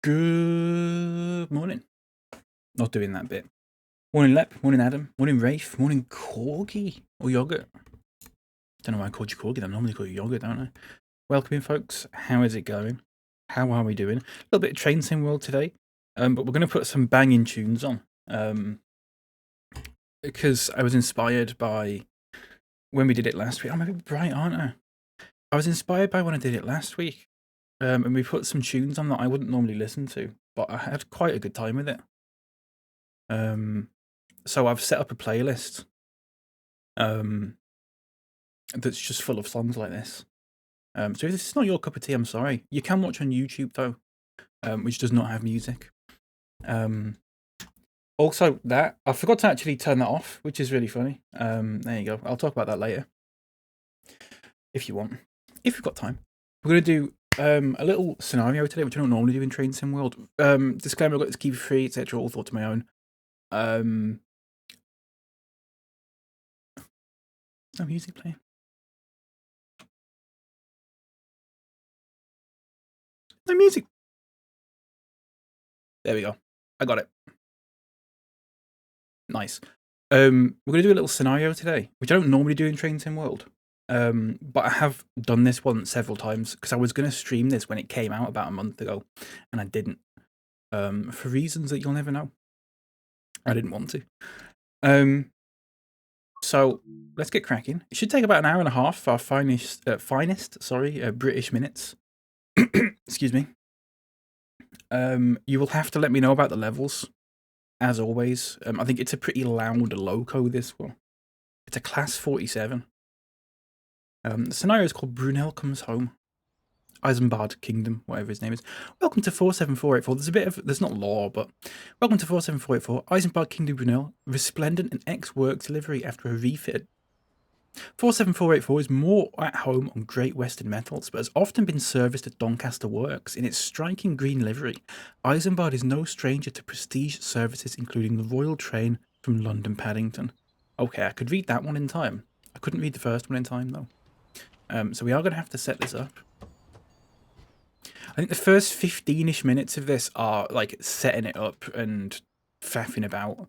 Good morning. Not doing that bit. Morning Lep, morning Adam, morning Rafe, morning Corgi or Yogurt. Don't know why I called you Corgi, I normally call you Yogurt, don't I? Welcome in, folks. How is it going? How are we doing? A little bit of Train Sim World today, but we're going to put some banging tunes on. Because I was inspired by when we did it last week. I'm a bit bright, aren't I? I was inspired by when I did it last week. And we put some tunes on that I wouldn't normally listen to, but I had quite a good time with it. So I've set up a playlist that's just full of songs like this. So if this is not your cup of tea, I'm sorry. You can watch on YouTube though, which does not have music. Also, that I forgot to actually turn that off, which is really funny. There you go. I'll talk about that later, if you want, if you've got time. We're gonna do a little scenario today, which I don't normally do in Train Sim World. Disclaimer: I've got this key for free, etc. All thought to my own. No music playing. No music. There we go. I got it. Nice. We're gonna do a little scenario today, which I don't normally do in Train Sim World. But I have done this one several times because I was gonna stream this when it came out about a month ago, and I didn't. For reasons that you'll never know. I didn't want to. So let's get cracking. It should take about an hour and a half for our finest, British minutes. Excuse me. You will have to let me know about the levels, as always. I think it's a pretty loud loco, this one. It's a class 47. The scenario is called Brunel Comes Home. Eisenbad Kingdom, whatever his name is. Welcome to 47484. There's not lore, but welcome to 47484. Eisenbad Kingdom Brunel, resplendent in ex-work delivery after a refit. 47484 is more at home on Great Western Metals, but has often been serviced at Doncaster Works. In its striking green livery, Eisenbad is no stranger to prestige services, including the Royal Train from London Paddington. Okay, I could read that one in time. I couldn't read the first one in time, though. So we are going to have to set this up. I think the first 15-ish minutes of this are like setting it up and faffing about.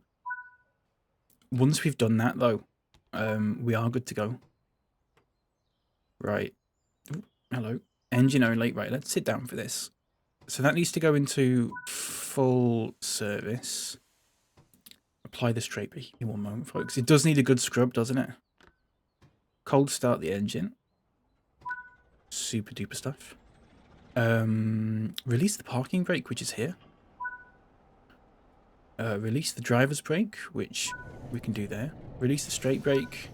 Once we've done that, though, we are good to go. Right. Ooh, hello. Engine only. Right, let's sit down for this. So that needs to go into full service. Apply the straight brake in one moment, folks. It does need a good scrub, doesn't it? Cold start the engine. Super duper stuff. Release the parking brake, which is here. Release the driver's brake, which we can do there. Release the straight brake.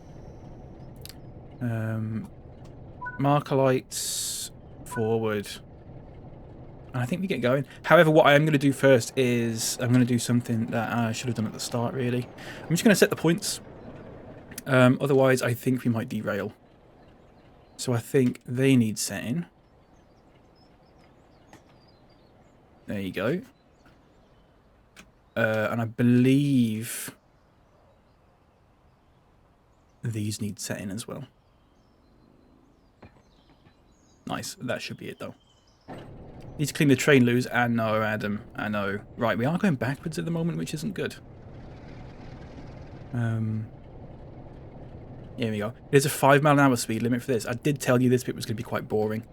Marker lights forward. And I think we get going. However, what I am going to do first is I'm going to do something that I should have done at the start, really. I'm just going to set the points. Otherwise, I think we might derail. So I think they need setting. There you go. And I believe these need setting as well. Nice. That should be it, though. Need to clean the train loose. I know, Adam. I know. Right, we are going backwards at the moment, which isn't good. Here we go. There's a 5 mile an hour speed limit for this. I did tell you this bit was going to be quite boring.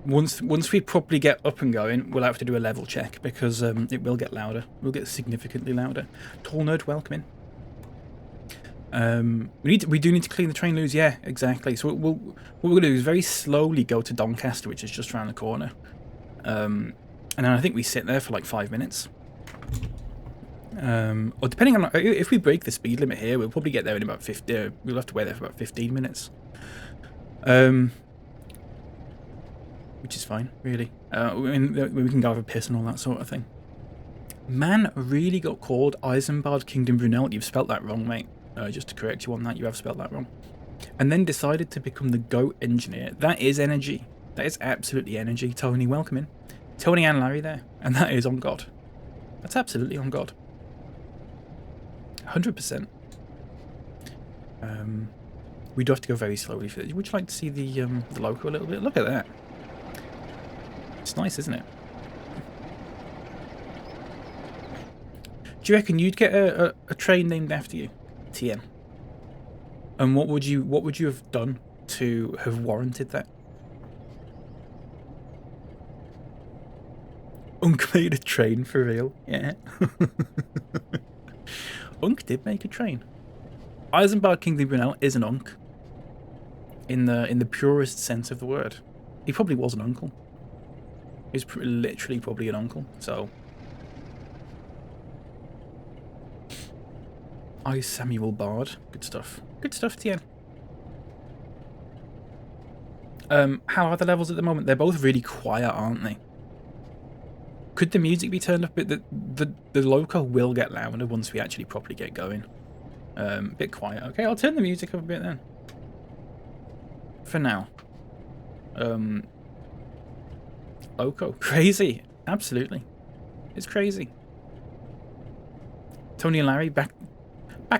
Once we properly get up and going, we'll have to do a level check because it will get louder. We'll get significantly louder. Tall nerd, welcome in. We do need to clean the train loose. Yeah, exactly. So what we're going to do is very slowly go to Doncaster, which is just around the corner. And then I think we sit there for like 5 minutes. Or depending on if we break the speed limit here, we'll probably get there in about 50. We'll have to wait there for about 15 minutes. Which is fine, really. We can go have a piss and all that sort of thing. Man really got called Eisenbad Kingdom Brunel. You've spelt that wrong, mate. Just to correct you on that, you have spelt that wrong. And then decided to become the GOAT engineer. That is energy. That is absolutely energy. Tony, welcome in. Tony and Larry there. And that is on God. That's absolutely on God. 100%. We do have to go very slowly for this. Would you like to see the loco a little bit? Look at that. It's nice, isn't it? Do you reckon you'd get a train named after you, TN? And what would you have done to have warranted that? Unk made a train for real, yeah. Unk did make a train. Isambard Kingdom Brunel is an Unk. In the purest sense of the word. He probably was an uncle. He's literally probably an uncle, so. I Samuel Bard. Good stuff. Good stuff, TN. How are the levels at the moment? They're both really quiet, aren't they? Could the music be turned up a bit? The loco will get louder once we actually properly get going. A bit quiet. Okay, I'll turn the music up a bit then. For now. Loco. Crazy. Absolutely. It's crazy. Tony and Larry back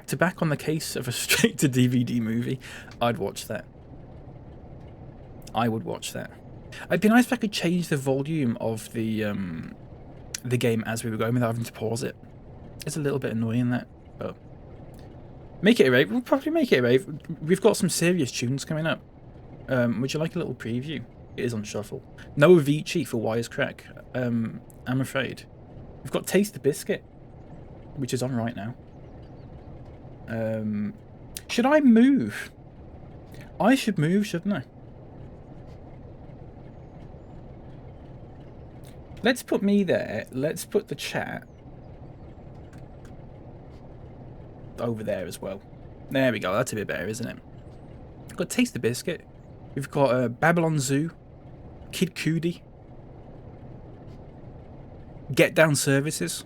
to back on the case of a straight to DVD movie. I'd watch that. I would watch that. It'd be nice if I could change the volume of the game as we were going without having to pause it. It's a little bit annoying, that, but make it a rave. We'll probably make it a rave. We've got some serious tunes coming up. Would you like a little preview? It is on shuffle. No Avicii for Wisecrack. I'm afraid. We've got Taste the Biscuit, which is on right now. Should I move? I should move, shouldn't I? Let's put me there. Let's put the chat over there as well. There we go. That's a bit better, isn't it? We've got Taste the Biscuit. We've got Babylon Zoo, Kid Cudi, Get Down Services,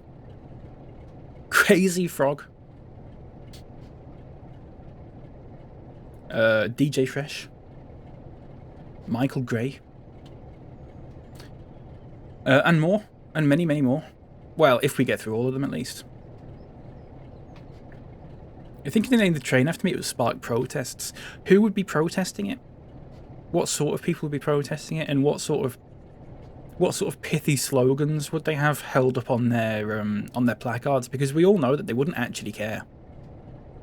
Crazy Frog, DJ Fresh, Michael Gray, and more, and many, many more. Well, if we get through all of them at least. I think they named the train after me, it would spark protests. Who would be protesting it? What sort of people would be protesting it, and what sort of pithy slogans would they have held up on their placards? Because we all know that they wouldn't actually care.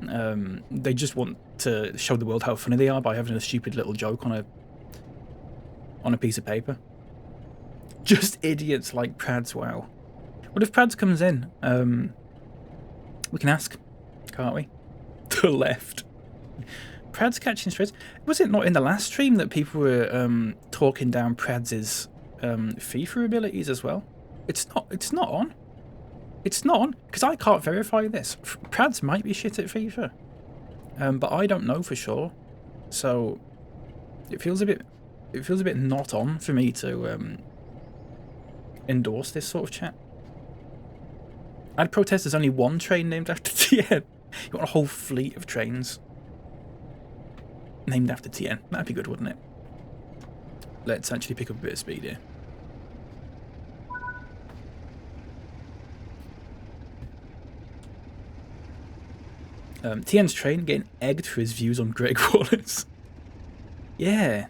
They just want to show the world how funny they are by having a stupid little joke on a piece of paper. Just idiots like Prads. Wow. What if Prads comes in? We can ask, can't we? To the left. Prads catching strays. Was it not in the last stream that people were talking down Prads' FIFA abilities as well? It's not on. It's not on, because I can't verify this. Prads might be shit at FIFA, but I don't know for sure. So it feels a bit not on for me to endorse this sort of chat. I'd protest there's only one train named after TN. You want a whole fleet of trains named after TN. That'd be good, wouldn't it? Let's actually pick up a bit of speed here. TN's train getting egged for his views on Greg Wallace. Yeah.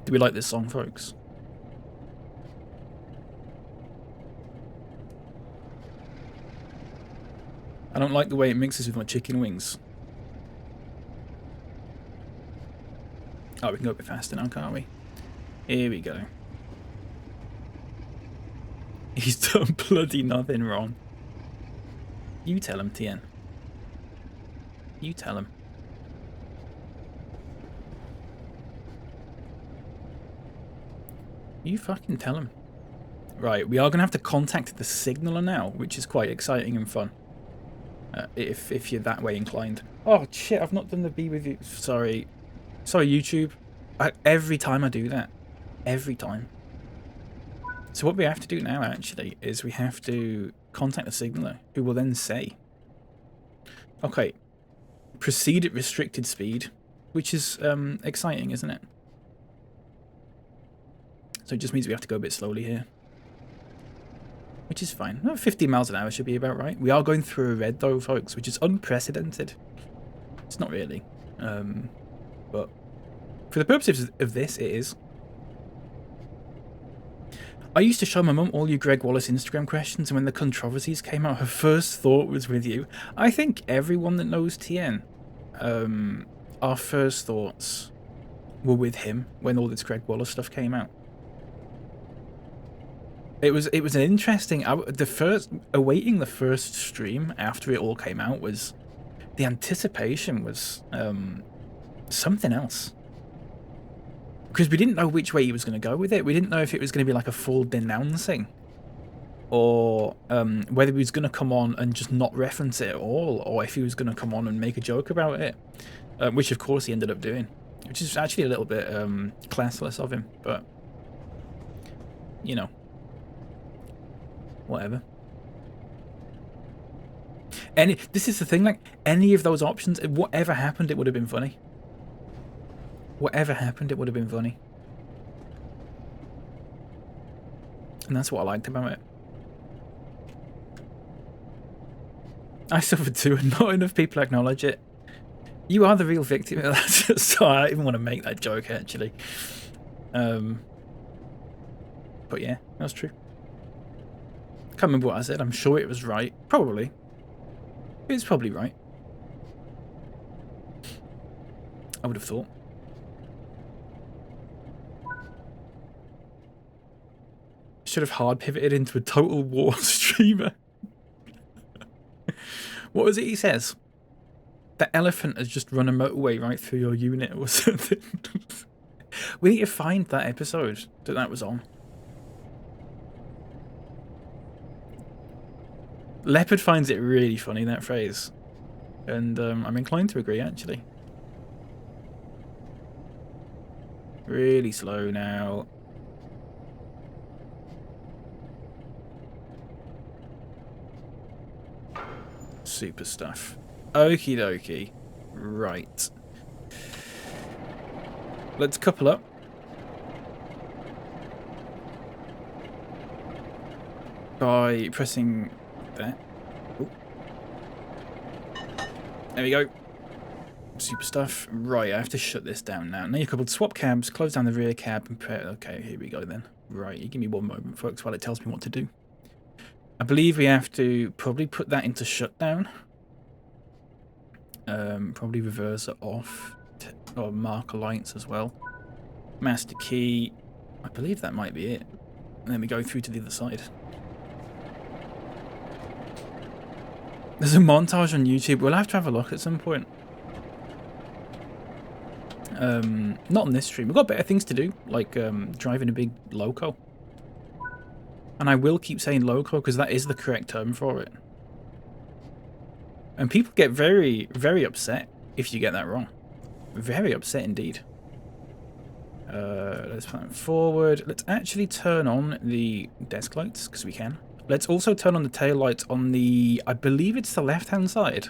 Do we like this song, folks? I don't like the way it mixes with my chicken wings. Oh, we can go a bit faster now, can't we? Here we go. He's done bloody nothing wrong. You tell him, TN. You tell him. You fucking tell him. Right, we are going to have to contact the signaller now, which is quite exciting and fun. If you're that way inclined. Oh, shit, I've not done the B with you. Sorry. Sorry, YouTube. Every time I do that. Every time. So what we have to do now, actually, is we have to contact the signaller, who will then say, okay, proceed at restricted speed, which is exciting, isn't it? So it just means we have to go a bit slowly here. Which is fine. 50 miles an hour should be about right. We are going through a red, though, folks, which is unprecedented. It's not really. But for the purposes of this, it is. I used to show my mum all you Greg Wallace Instagram questions, and when the controversies came out, her first thought was with you. I think everyone that knows TN, our first thoughts were with him when all this Greg Wallace stuff came out. It was an interesting. Awaiting the first stream after it all came out was, the anticipation was something else. Because we didn't know which way he was going to go with it. We didn't know if it was going to be like a full denouncing, or whether he was going to come on and just not reference it at all, or if he was going to come on and make a joke about it, which of course he ended up doing, which is actually a little bit classless of him, but you know, whatever. This is the thing, like, any of those options, whatever happened, it would have been funny. Whatever happened, it would have been funny. And that's what I liked about it. I suffered too, and not enough people acknowledge it. You are the real victim of that. So I don't even want to make that joke, actually. But yeah, that's true. Can't remember what I said. I'm sure it was right. Probably. It's probably right. I would have thought. Should have hard pivoted into a Total War streamer. What was it he says? The elephant has just run a motorway right through your unit or something. We need to find that episode that was on. Leopard finds it really funny, that phrase. And I'm inclined to agree, actually. Really slow now. Super stuff. Okie dokie. Right. Let's couple up. By pressing that. Ooh. There we go. Super stuff. Right, I have to shut this down now. Now you're coupled. Swap cabs, close down the rear cab, and okay, here we go then. Right, you give me one moment, folks, while it tells me what to do. I believe we have to probably put that into shutdown. Probably reverse it off, or marker lights as well. Master key. I believe that might be it. And then we go through to the other side. There's a montage on YouTube. We'll have to have a look at some point. Not on this stream. We've got better things to do, like driving a big loco. And I will keep saying loco because that is the correct term for it. And people get very, very upset if you get that wrong. Very upset indeed. Let's plan forward. Let's actually turn on the desk lights because we can. Let's also turn on the tail lights on the, I believe it's the left-hand side,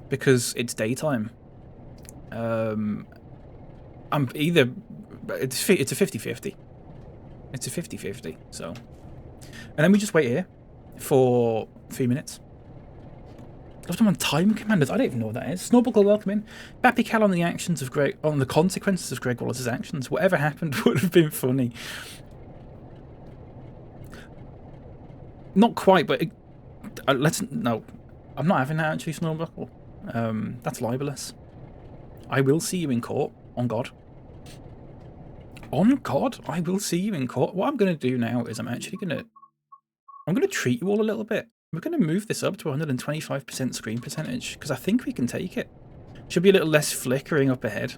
because it's daytime. I'm either, it's a 50-50. It's a 50-50, so. And then we just wait here for 3 minutes. Left on time commanders. I don't even know what that is. Snowbuckle, welcome in. BapyCal on the actions of Greg, on the consequences of Greg Wallace's actions. Whatever happened would have been funny. Not quite, but no. I'm not having that actually, Snowbuckle. That's libelous. I will see you in court, on God. On God, I will see you in court. What I'm going to do now is I'm going to treat you all a little bit. We're going to move this up to 125% screen percentage, because I think we can take it. Should be a little less flickering up ahead.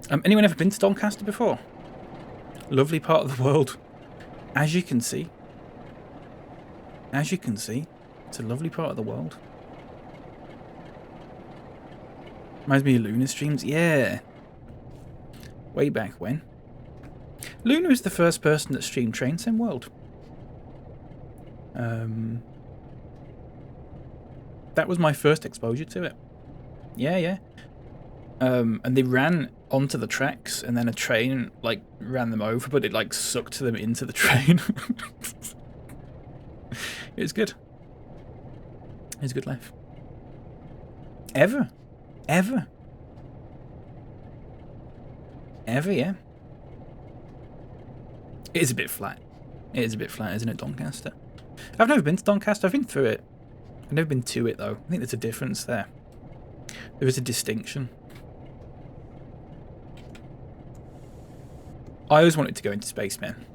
Anyone ever been to Doncaster before? Lovely part of the world. As you can see. As you can see, it's a lovely part of the world. Reminds me of Luna streams. Yeah. Way back when. Luna is the first person that streamed Train Sim World. That was my first exposure to it. Yeah. And they ran onto the tracks, and then a train like ran them over, but it like sucked them into the train. It was good. It was a good laugh. Ever. Ever. Ever, yeah. It is a bit flat. It is a bit flat, isn't it, Doncaster? I've never been to Doncaster. I've been through it. I've never been to it, though. I think there's a difference there. There is a distinction. I always wanted to go into space, man.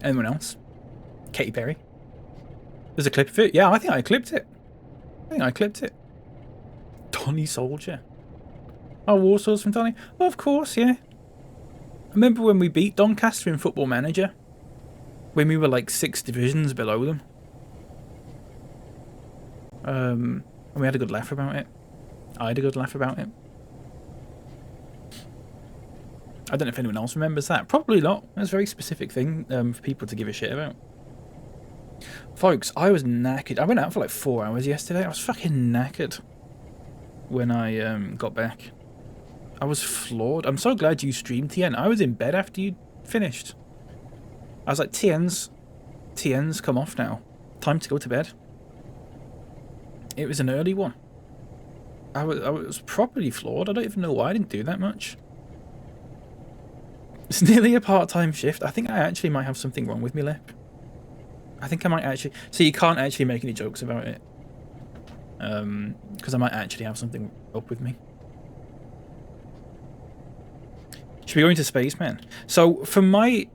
Anyone else? Katy Perry? There's a clip of it. Yeah, I think I clipped it. Donny Soldier. Oh, Warsaw's from Donny? Oh, of course, yeah. I remember when we beat Doncaster in Football Manager. When we were like 6 divisions below them. And we had a good laugh about it. I had a good laugh about it. I don't know if anyone else remembers that. Probably not. That's a very specific thing for people to give a shit about. Folks, I was knackered. I went out for like 4 hours yesterday. I was fucking knackered when I got back. I was floored. I'm so glad you streamed, TN. I was in bed after you finished. I was like, TN's come off now. Time to go to bed. It was an early one. I was properly floored. I don't even know why I didn't do that much. It's nearly a part-time shift. I think I actually might have something wrong with my lip. I think I might actually... So you can't actually make any jokes about it. Because I might actually have something up with me. Should we go into space, man? So, from my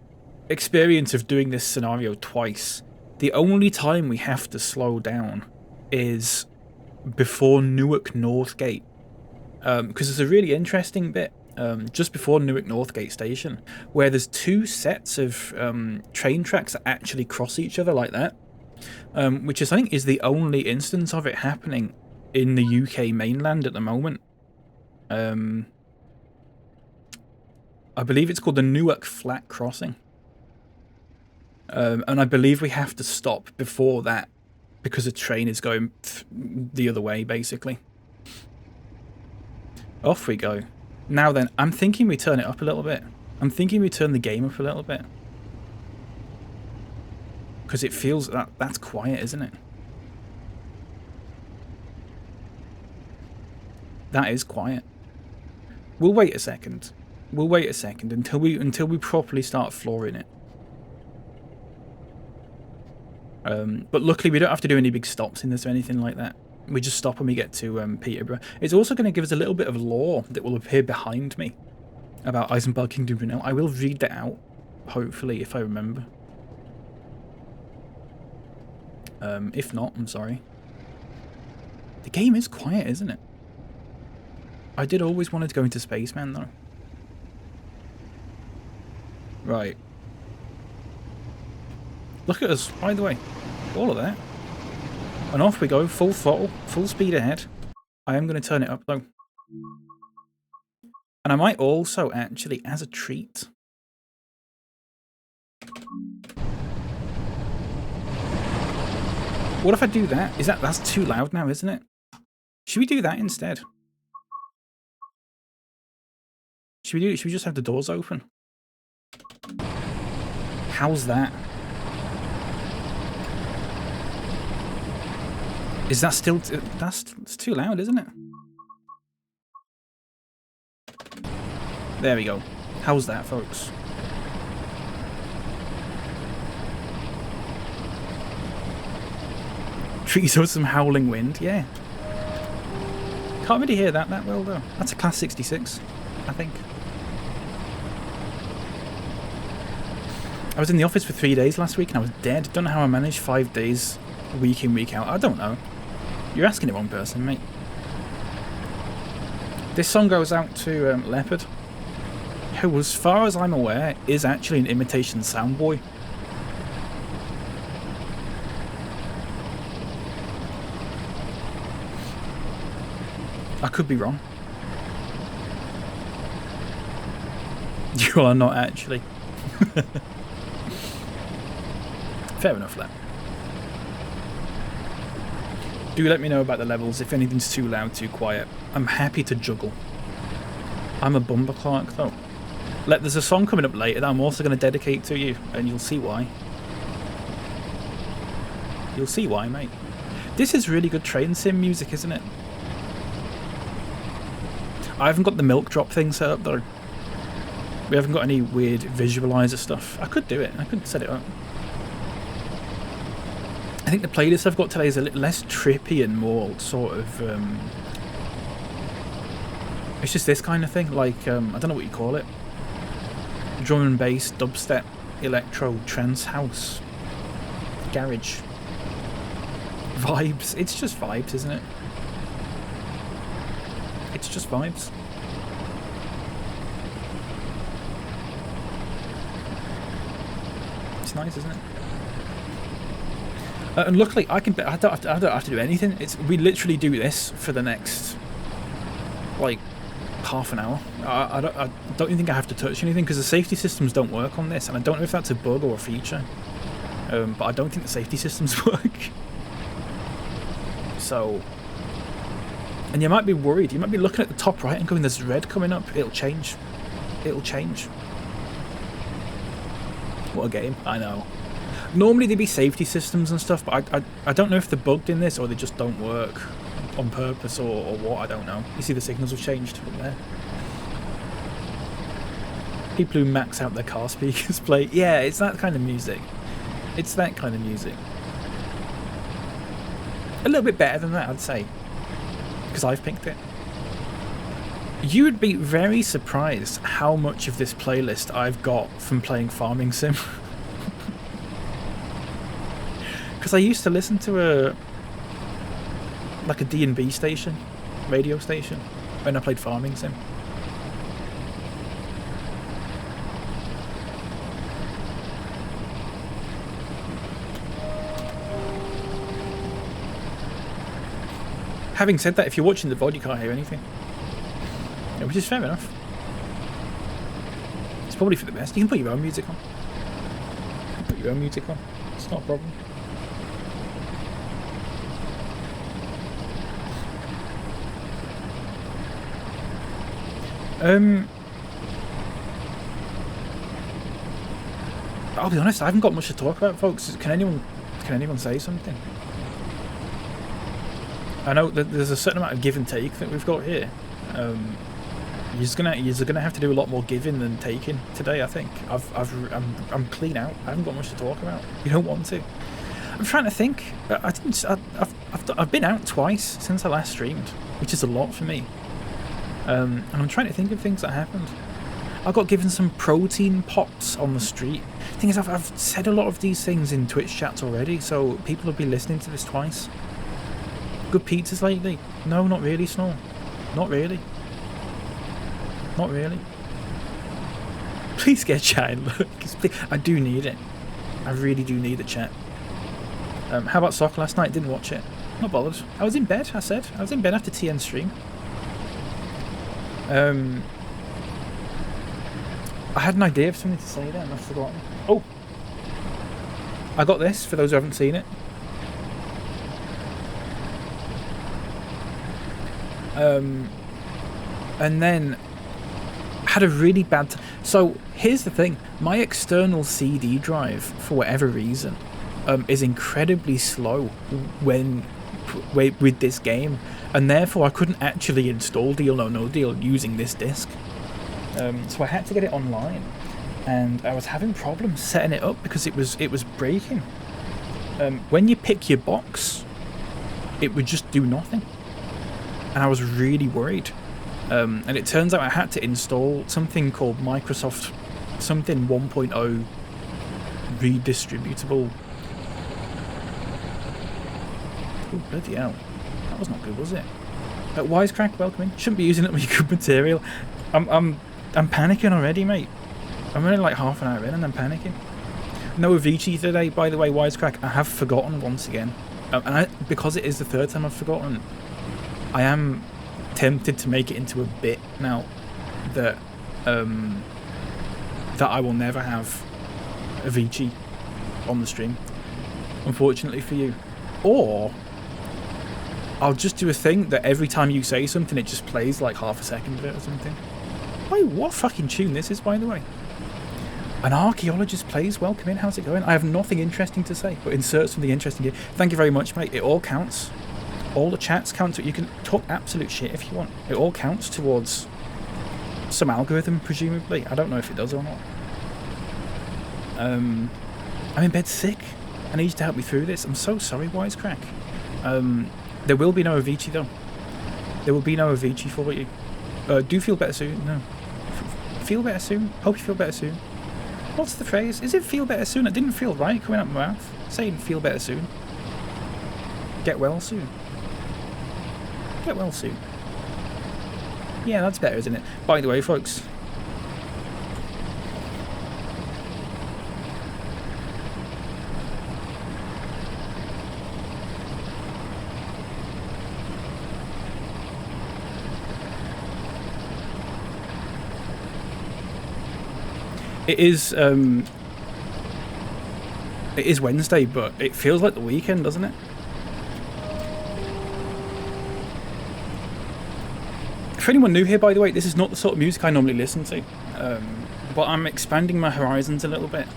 experience of doing this scenario twice, the only time we have to slow down is before Newark Northgate. Because there's a really interesting bit just before Newark Northgate Station where there's 2 sets of train tracks that actually cross each other like that. Which is, I think, is the only instance of it happening in the UK mainland at the moment. I believe it's called the Newark Flat Crossing. And I believe we have to stop before that because the train is going the other way, basically. Off we go. Now then, I'm thinking we turn it up a little bit. I'm thinking we turn the game up a little bit. Because it feels that's quiet, isn't it? That is quiet. We'll wait a second. We'll wait a second until we properly start flooring it. But luckily we don't have to do any big stops in this or anything like that. We just stop when we get to Peterborough. It's also going to give us a little bit of lore that will appear behind me about Eisenberg Kingdom Brunel. I will read that out, hopefully, if I remember. If not, I'm sorry. The game is quiet, isn't it? I did always want to go into Spaceman, though. Right. Look at us, by the way. All of that. And off we go, full throttle, full speed ahead. I am going to turn it up, though. And I might also, actually, as a treat... What if I do that? That's too loud now, isn't it? Should we do that instead? Should we just have the doors open? How's that? Is that still... It's too loud, isn't it? There we go. How's that, folks? Trees with some howling wind, yeah. Can't really hear that well, though. That's a Class 66, I think. I was in the office for 3 days last week and I was dead. Don't know how I managed 5 days, week in, week out. I don't know. You're asking the wrong person, mate. This song goes out to Leopard, who, as far as I'm aware, is actually an imitation Soundboy. I could be wrong. You are not actually. Fair enough, then. Do let me know about the levels if anything's too loud, too quiet. I'm happy to juggle. I'm a bumper clerk, though. There's a song coming up later that I'm also going to dedicate to you, and you'll see why. You'll see why, mate. This is really good train sim music, isn't it? I haven't got the milk drop thing set up though. We haven't got any weird visualizer stuff. I could do it. I could set it up. I think the playlist I've got today is a little less trippy and more sort of... it's just this kind of thing. Like, I don't know what you call it. Drum and bass, dubstep, electro, trance, house, garage. Vibes. It's just vibes, isn't it? It's just vibes. It's nice, isn't it? And luckily, I don't have to do anything. We literally do this for the next, like, half an hour. I don't even think I have to touch anything because the safety systems don't work on this, and I don't know if that's a bug or a feature. But I don't think the safety systems work. So, and you might be worried. You might be looking at the top right and going, "There's red coming up. It'll change. It'll change." What a game! I know. Normally there'd be safety systems and stuff, but I don't know if they're bugged in this or they just don't work on purpose or what, I don't know. You see the signals have changed from there. People who max out their car speakers play. Yeah, it's that kind of music. It's that kind of music. A little bit better than that, I'd say. Because I've picked it. You would be very surprised how much of this playlist I've got from playing Farming Sim. Because I used to listen to a D&B station, radio station, when I played Farming Sim. Having said that, if you're watching the VOD, you can't hear anything. Yeah, which is fair enough. It's probably for the best. You can put your own music on. Put your own music on. It's not a problem. I'll be honest, I haven't got much to talk about, folks. Can anyone say something? I know that there's a certain amount of give and take that we've got here. You're gonna have to do a lot more giving than taking today. I think I'm clean out. I haven't got much to talk about. You don't want to. I'm trying to think. I've been out twice since I last streamed, which is a lot for me. And I'm trying to think of things that happened. I got given some protein pops on the street. The thing is, I've said a lot of these things in Twitch chats already, so people will be listening to this twice. Good pizzas lately? No, not really, Snore. Not really. Not really. Please get chat in, look. I do need it. I really do need the chat. How about soccer last night? Didn't watch it. Not bothered. I was in bed, I said. I was in bed after TN stream. I had an idea of something to say there and I've forgotten. Oh! I got this, for those who haven't seen it. And then had a really bad... So, here's the thing. My external CD drive, for whatever reason, is incredibly slow with this game. And therefore, I couldn't actually install Deal or No Deal using this disc. So I had to get it online. And I was having problems setting it up because it was breaking. When you pick your box, it would just do nothing. And I was really worried. And it turns out I had to install something called Microsoft something 1.0 redistributable. Oh, bloody hell. That was not good, was it? Wisecrack, welcome in. Shouldn't be using it with good material. I'm panicking already, mate. I'm only like half an hour in and I'm panicking. No Avicii today, by the way, Wisecrack. I have forgotten once again. Because it is the third time I've forgotten, I am tempted to make it into a bit now that that I will never have Avicii on the stream, unfortunately for you. Or I'll just do a thing that every time you say something it just plays like half a second of it or something. Wait, what fucking tune this is, by the way? An archaeologist plays. Welcome in, how's it going? I have nothing interesting to say, but insert something interesting here. Thank you very much, mate. It all counts. all the chats count. You can talk absolute shit if you want. It all counts towards some algorithm, presumably. I don't know if it does or not. I'm in bed sick. I need you to help me through this. I'm so sorry, Wisecrack. There will be no Avicii though. There will be no Avicii for you. Do feel better soon. No. Feel better soon. Hope you feel better soon. What's the phrase? Is it feel better soon? It didn't feel right coming out of my mouth. Saying feel better soon. Get well soon. Get well soon. Yeah, that's better, isn't it? By the way, folks. It is Wednesday, but it feels like the weekend, doesn't it? For anyone new here, by the way, this is not the sort of music I normally listen to, but I'm expanding my horizons a little bit.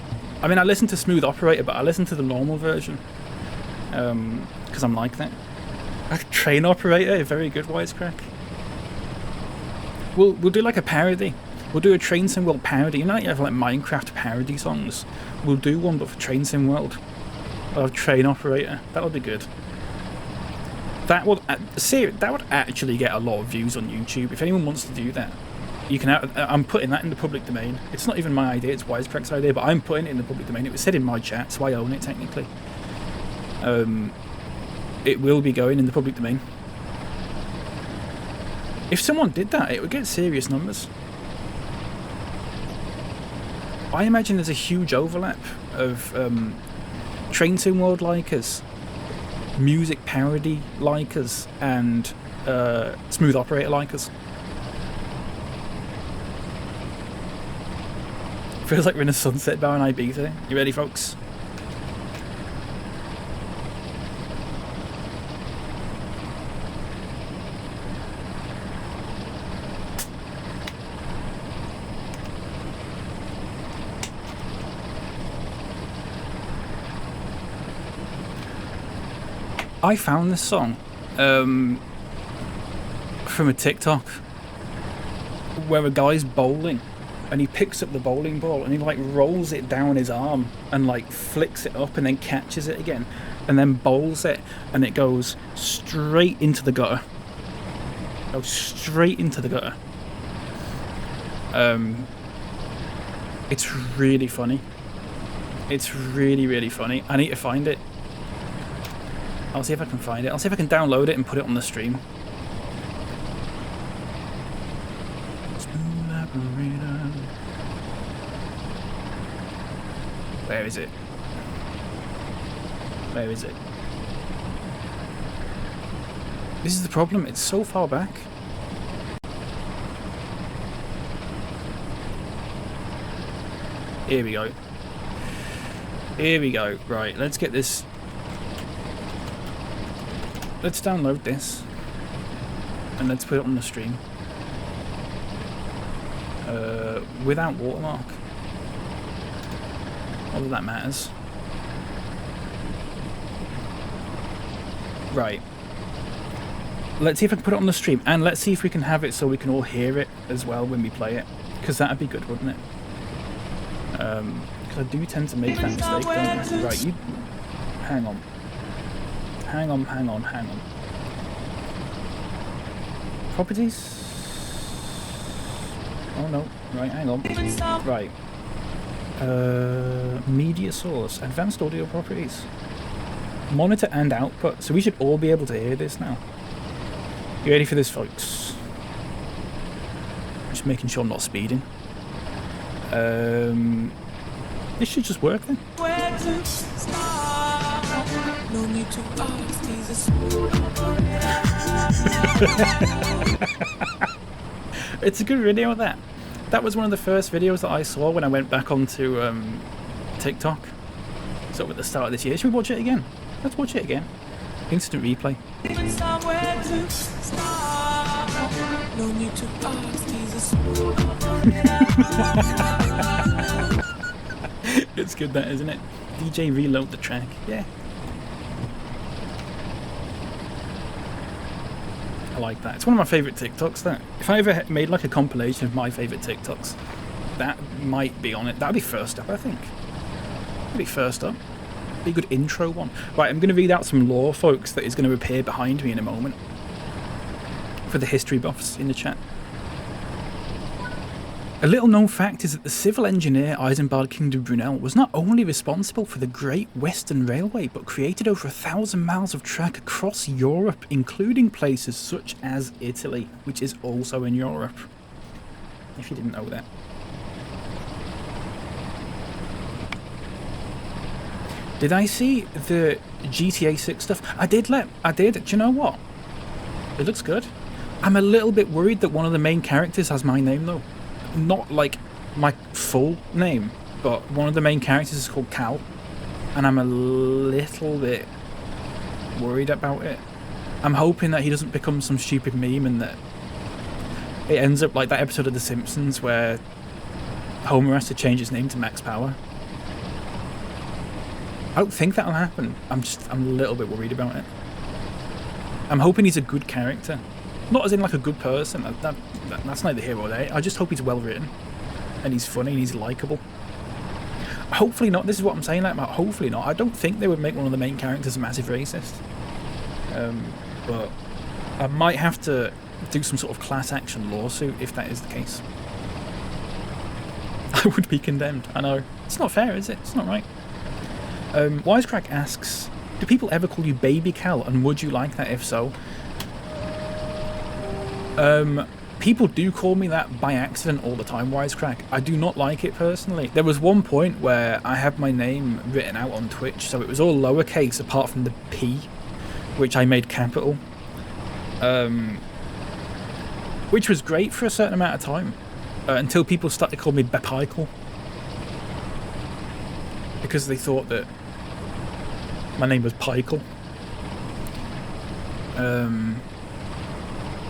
I mean, I listen to Smooth Operator, but I listen to the normal version, because I'm like that. A Train Operator, a very good Wisecrack. We'll do like a parody. We'll do a Train Sim World parody. You know, you have like Minecraft parody songs. We'll do one, but for Train Sim World. We'll have Train Operator. That'll be good. That would actually get a lot of views on YouTube. If anyone wants to do that, you can. I'm putting that in the public domain. It's not even my idea. It's Wisecrack's idea, but I'm putting it in the public domain. It was said in my chat, so I own it technically. It will be going in the public domain. If someone did that, it would get serious numbers. I imagine there's a huge overlap of Train Sim World likers, music parody likers, and Smooth Operator likers. Feels like we're in a sunset bar in Ibiza. You ready, folks? I found this song from a TikTok where a guy's bowling and he picks up the bowling ball and he like rolls it down his arm and like flicks it up and then catches it again and then bowls it and it goes straight into the gutter. Goes straight into the gutter. It's really funny. It's really, really funny. I need to find it. I'll see if I can find it. I'll see if I can download it and put it on the stream. Where is it? Where is it? This is the problem. It's so far back. Here we go. Here we go. Right, let's get this. Let's download this and let's put it on the stream without watermark. Not that that matters. Right. Let's see if I can put it on the stream and let's see if we can have it so we can all hear it as well when we play it, because that'd be good, wouldn't it? Because I do tend to make that mistake, don't I? Right, you hang on. Hang on. Properties? Oh no, right, hang on. Right. Media source, advanced audio properties. Monitor and output, so we should all be able to hear this now. You ready for this, folks? Just making sure I'm not speeding. This should just work then. No need to It's a good video, that. That was one of the first videos that I saw when I went back onto TikTok. So at the start of this year. Should we watch it again? Let's watch it again. Instant replay. No need to It's good, that, isn't it? DJ reload the track. Yeah. like that. It's one of my favourite TikToks, that. If I ever made like a compilation of my favourite TikToks, that might be on it. That'd be first up, I think. That'd be first up. Be a good intro one. Right, I'm going to read out some lore, folks, that is going to appear behind me in a moment. For the history buffs in the chat. A little known fact is that the civil engineer Isambard King de Brunel was not only responsible for the Great Western Railway, but created over 1,000 miles of track across Europe, including places such as Italy, which is also in Europe. If you didn't know that. Did I see the GTA 6 stuff? I did. Do you know what? It looks good. I'm a little bit worried that one of the main characters has my name, though. Not like my full name, but one of the main characters is called Cal, and I'm a little bit worried about it. I'm hoping that he doesn't become some stupid meme and that it ends up like that episode of The Simpsons where Homer has to change his name to Max Power. I don't think that'll happen. I'm a little bit worried about it. I'm hoping he's a good character. Not as in like a good person, that's neither here or there. I just hope he's well written, and he's funny, and he's likeable. Hopefully not, this is what I'm saying, like, hopefully not. I don't think they would make one of the main characters a massive racist. But I might have to do some sort of class action lawsuit if that is the case. I would be condemned, I know. It's not fair, is it? It's not right. Wisecrack asks, do people ever call you BapyCal, and would you like that if so? People do call me that by accident all the time, Wisecrack. I do not like it personally. There was one point where I had my name written out on Twitch, so it was all lowercase apart from the P, which I made capital. Which was great for a certain amount of time, until people started calling me BapyCal. Because they thought that my name was Pycal.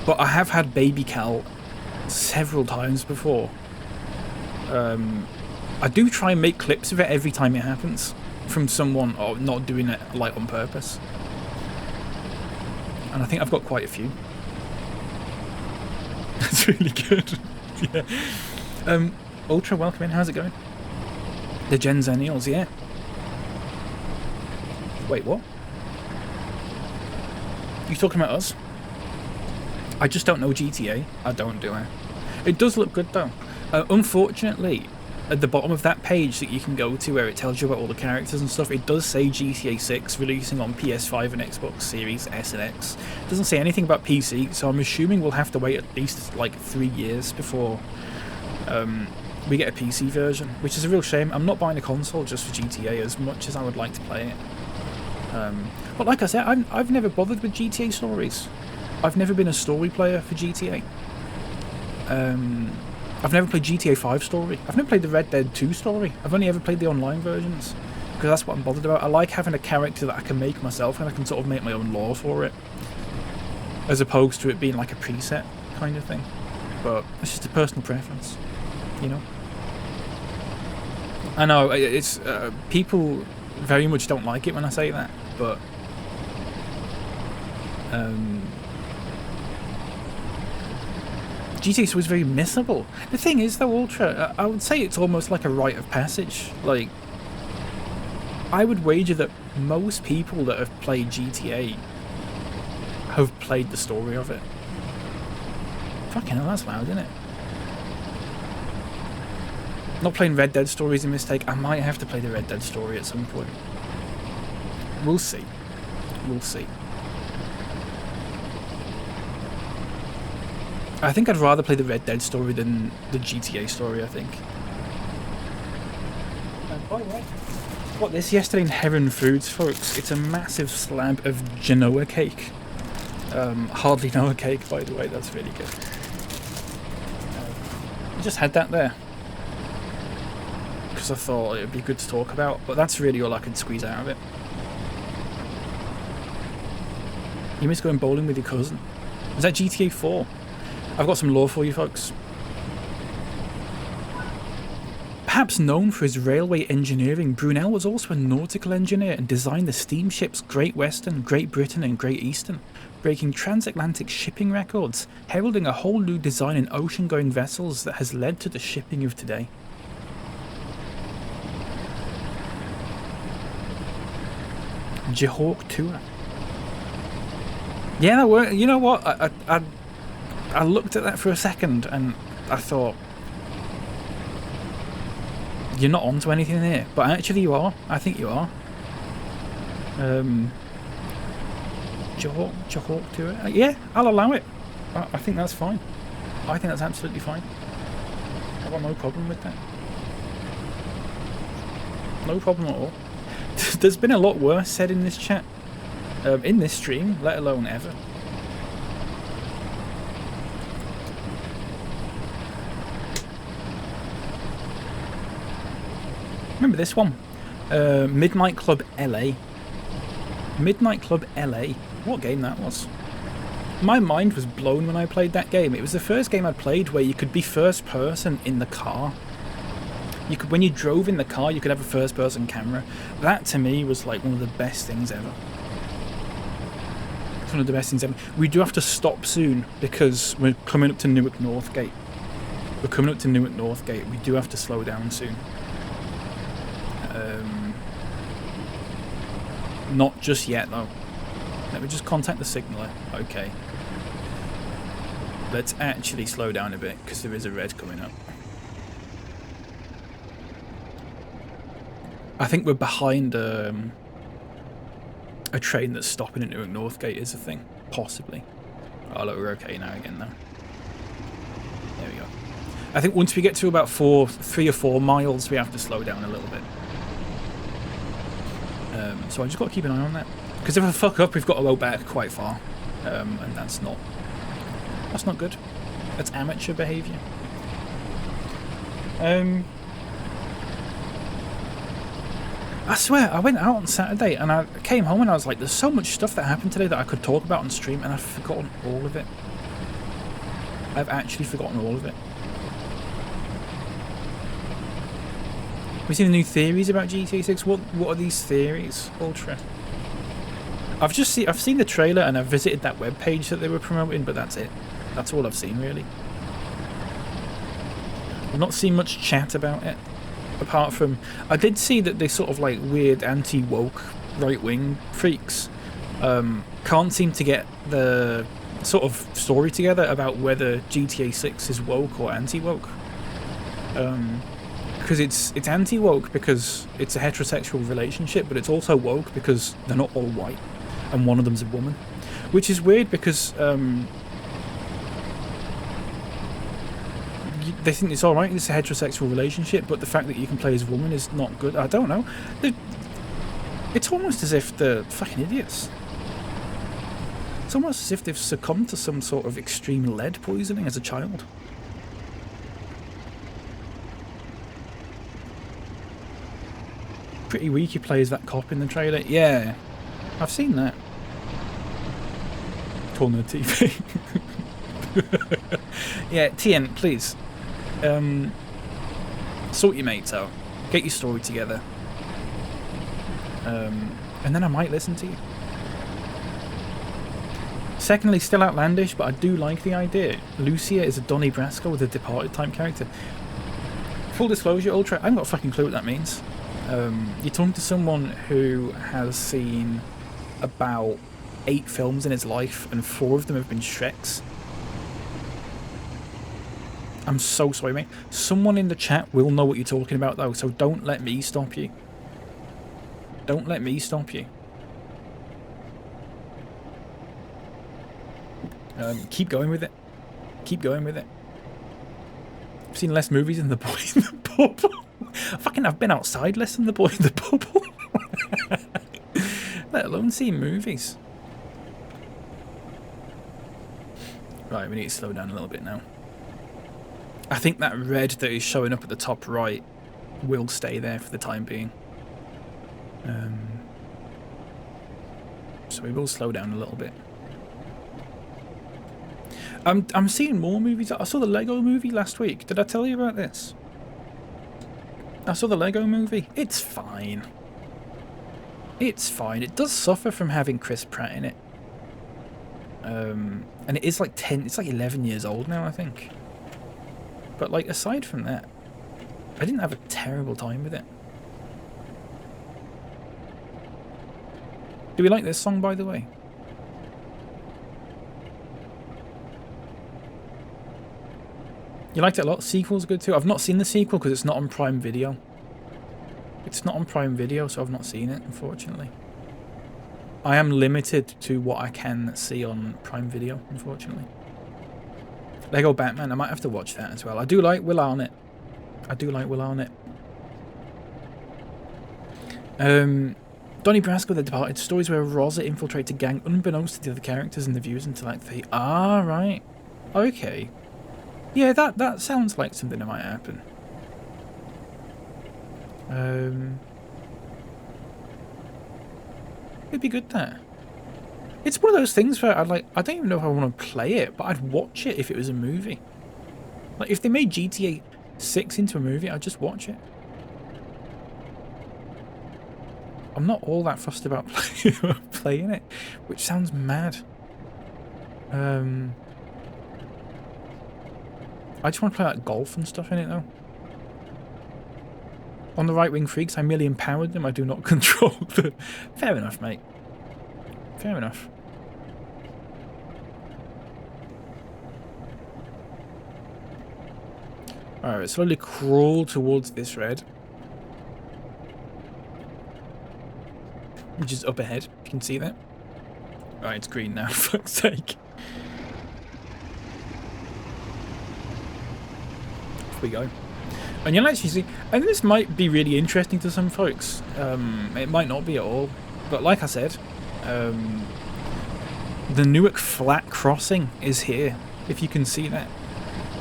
But I have had BapyCal several times before. I do try and make clips of it every time it happens from someone not doing it like on purpose. And I think I've got quite a few. That's really good. Yeah. Ultra, welcome in. How's it going? The Gen Zennials, yeah. Wait, what? You talking about us? I just don't know GTA. I don't, do I? It does look good though. Unfortunately, at the bottom of that page that you can go to where it tells you about all the characters and stuff, it does say GTA 6 releasing on PS5 and Xbox Series S and X. It doesn't say anything about PC, so I'm assuming we'll have to wait at least like 3 years before we get a PC version, which is a real shame. I'm not buying a console just for GTA as much as I would like to play it. But like I said, I've never bothered with GTA stories. I've never been a story player for GTA. I've never played GTA 5 story. I've never played the Red Dead 2 story. I've only ever played the online versions, because that's what I'm bothered about. I like having a character that I can make myself, and I can sort of make my own lore for it, as opposed to it being like a preset kind of thing. But it's just a personal preference, you know? I know, it's people very much don't like it when I say that, but GTA was very missable. The thing is though, Ultra, I would say it's almost like a rite of passage. Like, I would wager that most people that have played GTA have played the story of it. Fucking hell, that's loud, isn't it? Not playing Red Dead story is a mistake. I might have to play the Red Dead story at some point. We'll see. We'll see. I think I'd rather play the Red Dead story than the GTA story, I think. By the way, what this yesterday in Heron Foods, folks, it's a massive slab of Genoa cake. Hardly Noah cake, by the way, that's really good. I just had that there, because I thought it would be good to talk about, but that's really all I could squeeze out of it. You miss going bowling with your cousin? Is that GTA 4? I've got some lore for you folks. Perhaps known for his railway engineering, Brunel was also a nautical engineer and designed the steamships Great Western, Great Britain and Great Eastern. breaking transatlantic shipping records, heralding a whole new design in ocean-going vessels that has led to the shipping of today. Jahawk Tour. Yeah, that worked. You know what? I looked at that for a second and I thought, you're not onto anything here, but actually you are. I think you are. Jahawk Tour. Yeah, I'll allow it. I think that's fine. I think that's absolutely fine. I've got no problem with that. No problem at all. There's been a lot worse said in this chat, in this stream, let alone ever. Remember this one? Midnight Club LA. Midnight Club LA. What game that was. My mind was blown when I played that game. It was the first game I'd played where you could be first person in the car. You could, when you drove in the car, you could have a first person camera. That to me was like one of the best things ever. It's one of the best things ever. We do have to stop soon because we're coming up to Newark Northgate. We're coming up to Newark Northgate. We do have to slow down soon. Not just yet though. Let me just contact the signaller. Okay. Let's actually slow down a bit because there is a red coming up. I think we're behind a train that's stopping at Newark Northgate is a thing. Possibly. Oh look, we're okay now again though. There we go. I think once we get to about 3 or 4 miles we have to slow down a little bit. So I just got to keep an eye on that. Because if I fuck up we've got to go back quite far. And that's not good. That's amateur behaviour. I swear, I went out on Saturday and I came home and I was like, there's so much stuff that happened today that I could talk about on stream and I've forgotten all of it. I've actually forgotten all of it. We've seen the new theories about GTA 6. What are these theories, Ultra? I've seen the trailer and I've visited that webpage that they were promoting, but that's it. That's all I've seen really. I've not seen much chat about it. Apart from, I did see that they sort of like weird anti-woke right-wing freaks can't seem to get the sort of story together about whether GTA 6 is woke or anti-woke. Because it's anti-woke because it's a heterosexual relationship, but it's also woke because they're not all white and one of them's a woman. Which is weird because they think it's alright, it's a heterosexual relationship, but the fact that you can play as a woman is not good. I don't know. It's almost as if they're fucking idiots. It's almost as if they've succumbed to some sort of extreme lead poisoning as a child. Pretty weak he plays that cop in the trailer. Yeah, I've seen that. Corner TV. Yeah, TN, please. Sort your mates out. Get your story together. And then I might listen to you. Secondly, still outlandish, but I do like the idea. Lucia is a Donnie Brasco with a Departed type character. Full disclosure, Ultra, I haven't got a fucking clue what that means. You're talking to someone who has seen about 8 films in his life, and 4 of them have been Shreks. I'm so sorry, mate. Someone in the chat will know what you're talking about, though, so don't let me stop you. Don't let me stop you. Keep going with it. Keep going with it. I've seen less movies than The Boy in the Bubble. I've been outside less than The Boy in the Bubble. Let alone seeing movies. Right, we need to slow down a little bit now. I think that red that is showing up at the top right will stay there for the time being. So we will slow down a little bit. I'm seeing more movies. I saw the Lego movie last week. Did I tell you about this? I saw the Lego movie. It's fine. It's fine. It does suffer from having Chris Pratt in it. And it is like 10, it's like 11 years old now, I think. But like, aside from that, I didn't have a terrible time with it. Do we like this song, by the way? You liked it a lot? Sequel's good too. I've not seen the sequel because it's not on Prime Video. It's not on Prime Video, so I've not seen it, unfortunately. I am limited to what I can see on Prime Video, unfortunately. Lego Batman, I might have to watch that as well. I do like Will Arnett. I do like Will Arnett. Donnie Brasco, The Departed. Stories where Rosa infiltrates a gang unbeknownst to the other characters and the viewers until Act 3. Ah, right. Okay. Yeah, that sounds like something that might happen. It'd be good, that. It's one of those things where I don't even know if I want to play it, but I'd watch it if it was a movie. Like, if they made GTA 6 into a movie, I'd just watch it. I'm not all that fussed about playing it, which sounds mad. I just want to play like golf and stuff in it, though. On the right-wing freaks, I merely empowered them. I do not control them. Fair enough, mate. Fair enough. Alright, slowly crawl towards this red. Which is up ahead. You can see that. Right, it's green now, for fuck's sake. Off we go. And you'll actually see, and this might be really interesting to some folks. It might not be at all. But like I said, the Newark Flat Crossing is here, if you can see that.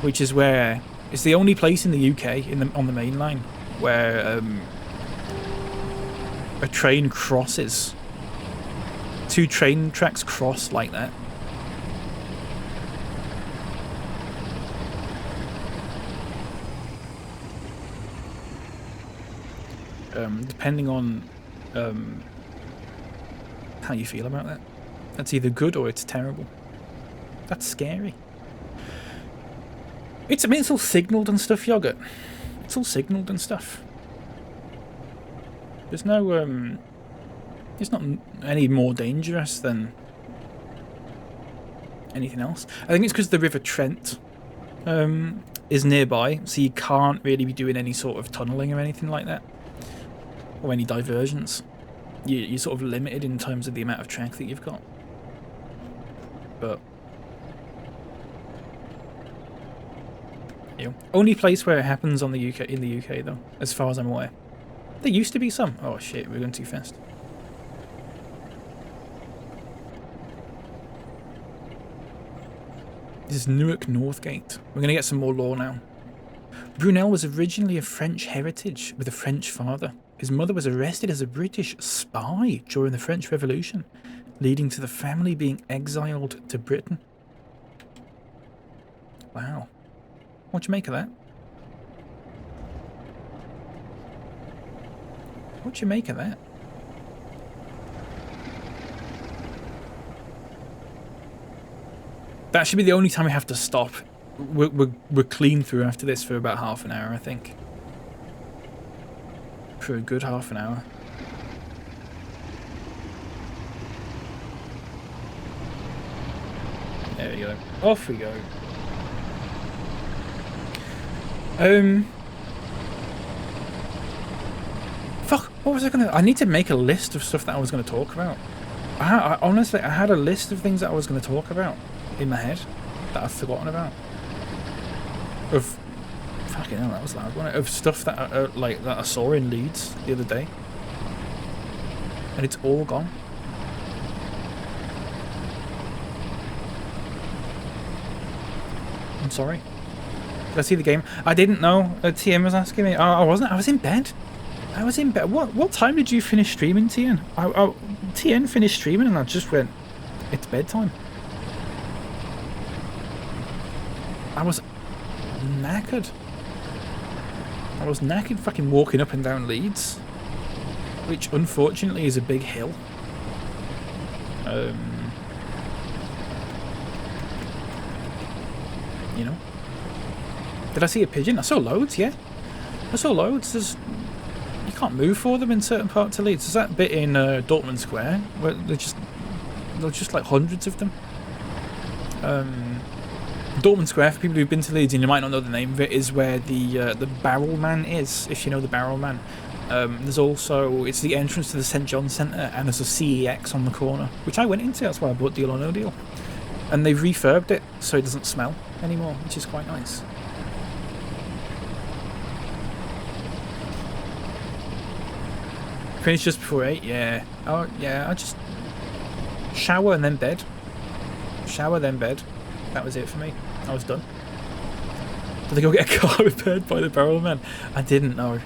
Which is where, it's the only place in the UK, on the main line, where a train crosses. 2 train tracks cross like that. Depending on how you feel about that. That's either good or it's terrible. That's scary. I mean, it's all signalled and stuff, Yogurt. It's all signalled and stuff. There's no, it's not any more dangerous than anything else. I think it's because the River Trent is nearby, so you can't really be doing any sort of tunnelling or anything like that. Or any diversions. You're sort of limited in terms of the amount of track that you've got. But only place where it happens in the UK though, as far as I'm aware. There used to be some. Oh shit, we're going too fast. This is Newark Northgate. We're going to get some more lore now. Brunel was originally of French heritage with a French father. His mother was arrested as a British spy during the French Revolution, leading to the family being exiled to Britain. Wow. What do you make of that? What do you make of that? That should be the only time we have to stop. We're clean through after this for about half an hour, I think. For a good half an hour. There we go. Off we go. Fuck, what was I gonna... I need to make a list of stuff that I was gonna talk about. Honestly, I had a list of things that I was gonna talk about in my head that I've forgotten about. Of... Fucking hell, that was loud, wasn't it? Of stuff that that I saw in Leeds the other day. And it's all gone. I'm sorry. Did I see the game? I didn't know. TM was asking me. I wasn't. I was in bed. I was in bed. What time did you finish streaming, TN? TN finished streaming and I just went, it's bedtime. I was knackered. I was knackered fucking walking up and down Leeds, which unfortunately is a big hill. you know. Did I see a pigeon? I saw loads, yeah. I saw loads. You can't move for them in certain parts of Leeds. There's that bit in Dortmund Square where there's just like hundreds of them. Dortmund Square, for people who've been to Leeds and you might not know the name of it, is where the Barrel Man is, if you know the Barrel Man. There's also, it's the entrance to the St John's Centre, and there's a CEX on the corner, which I went into. That's why I bought Deal or No Deal. And they've refurbed it so it doesn't smell anymore, which is quite nice. Finished just before 8, yeah. Oh, yeah, I just shower and then bed. Shower, then bed. That was it for me. I was done. Did I go get a car repaired by the Barrel Man? I didn't know.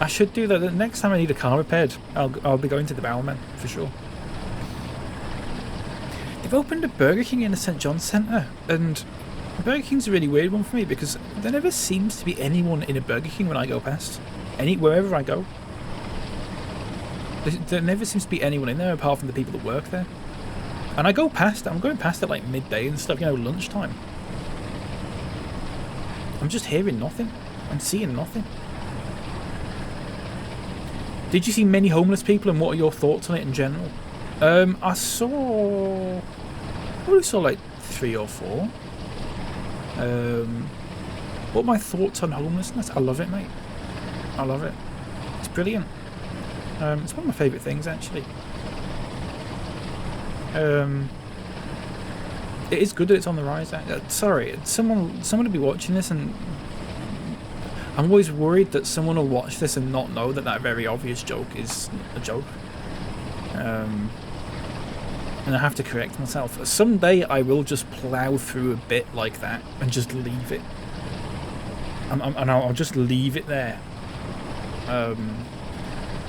I should do that. The next time I need a car repaired, I'll be going to the Barrel Man for sure. They've opened a Burger King in the St John's Centre, and Burger King's a really weird one for me because there never seems to be anyone in a Burger King when I go past. Wherever I go. There never seems to be anyone in there apart from the people that work there. And I go past it, I'm going past it like midday and stuff, you know, lunchtime. I'm just hearing nothing. I'm seeing nothing. Did you see many homeless people, and what are your thoughts on it in general? I probably saw like 3 or 4. What are my thoughts on homelessness? I love it, mate. I love it. It's brilliant. It's one of my favourite things, actually. It is good that it's on the rise. Sorry, someone will be watching this, and I'm always worried that someone will watch this and not know that very obvious joke is a joke. And I have to correct myself. Someday I will just plough through a bit like that and just leave it. And I'll just leave it there.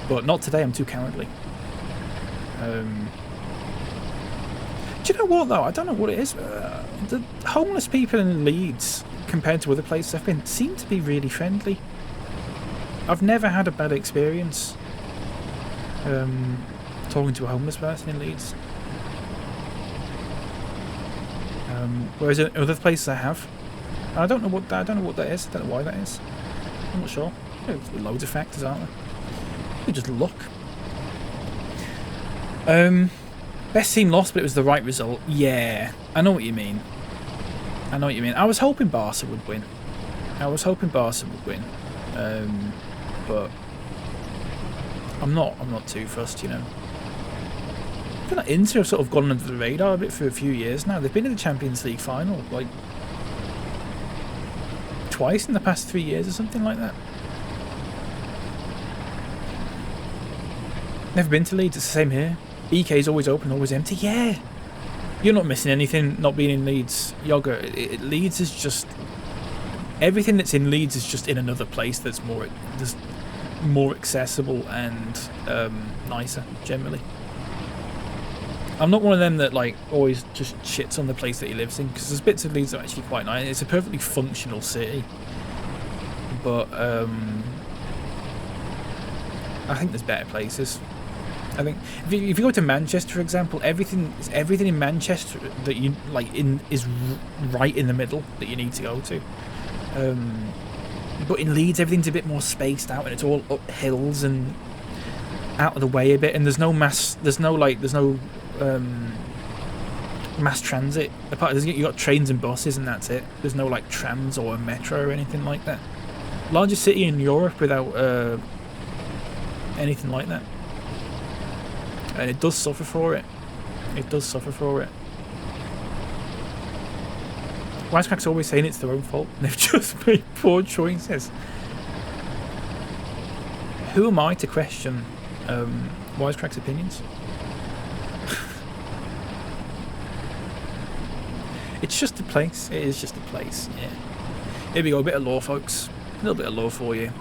But not today, I'm too cowardly. Do you know what, though? I don't know what it is. The homeless people in Leeds, compared to other places I've been, seem to be really friendly. I've never had a bad experience talking to a homeless person in Leeds. Whereas in other places I have. And I don't know what that is. I don't know why that is. I'm not sure. There's loads of factors, aren't there? We just look. Best team lost, but it was the right result. Yeah, I know what you mean. I know what you mean. I was hoping Barca would win. But I'm not too fussed, you know. I feel like Inter have sort of gone under the radar a bit for a few years now. They've been in the Champions League final like twice in the past 3 years or something like that. Never been to Leeds, it's the same here. BK's always open, always empty. Yeah! You're not missing anything not being in Leeds. Yoga, Leeds is just... Everything that's in Leeds is just in another place that's more accessible and nicer, generally. I'm not one of them that like always just shits on the place that he lives in, because there's bits of Leeds that are actually quite nice. It's a perfectly functional city. But I think there's better places. I think if you go to Manchester, for example, everything in Manchester that you like is right in the middle that you need to go to. But in Leeds, everything's a bit more spaced out, and it's all up hills and out of the way a bit. And there's no mass transit. Apart, you got trains and buses, and that's it. There's no like trams or a metro or anything like that. Largest city in Europe without anything like that. And it does suffer for it. Wisecrack's always saying it's their own fault. They've just made poor choices. Who am I to question Wisecrack's opinions? It's just a place. It is just a place. Yeah. Here we go. A bit of lore, folks. A little bit of lore for you.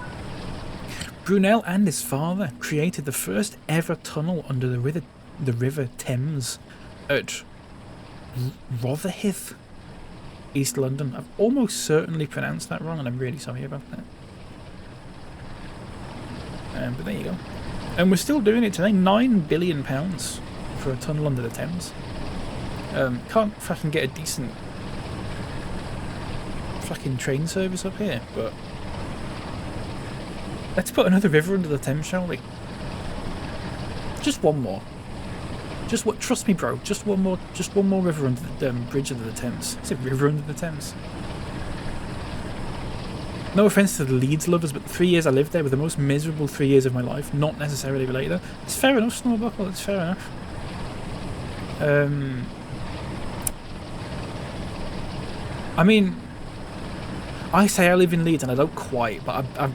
Brunel and his father created the first ever tunnel under the river Thames at Rotherhithe, East London. I've almost certainly pronounced that wrong, and I'm really sorry about that. But there you go. And we're still doing it today. £9 billion for a tunnel under the Thames. Can't fucking get a decent fucking train service up here, but let's put another river under the Thames, shall we? Just one more. Just what? Trust me, bro. Just one more river under the bridge under the Thames. It's a river under the Thames. No offence to the Leeds lovers, but the 3 years I lived there were the most miserable 3 years of my life. Not necessarily related, though. It's fair enough, Snowbuckle. It's fair enough. I mean, I say I live in Leeds, and I don't quite, but I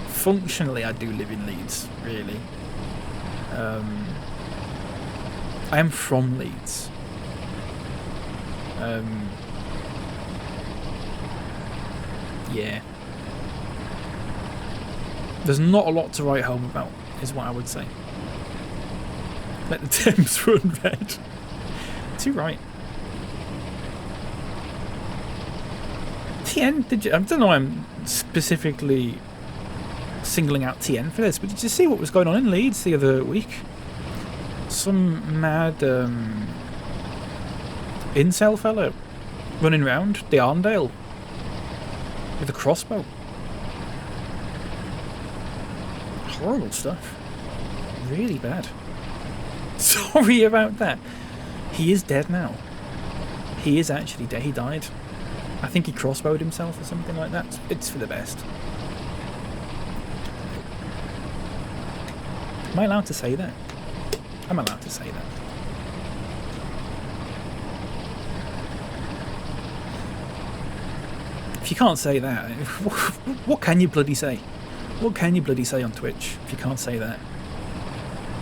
functionally I do live in Leeds, really. I am from Leeds. Yeah. There's not a lot to write home about, is what I would say. Let the Thames run red. Too right. TN, did you? I don't know. I'm specifically singling out TN for this, but did you see what was going on in Leeds the other week? Some mad incel fellow running around the Arndale with a crossbow. Horrible stuff. Really bad. Sorry about that. He is dead now. He is actually dead. He died. I think he crossbowed himself or something like that. It's for the best. Am I allowed to say that? I'm allowed to say that. If you can't say that, what can you bloody say? What can you bloody say on Twitch if you can't say that?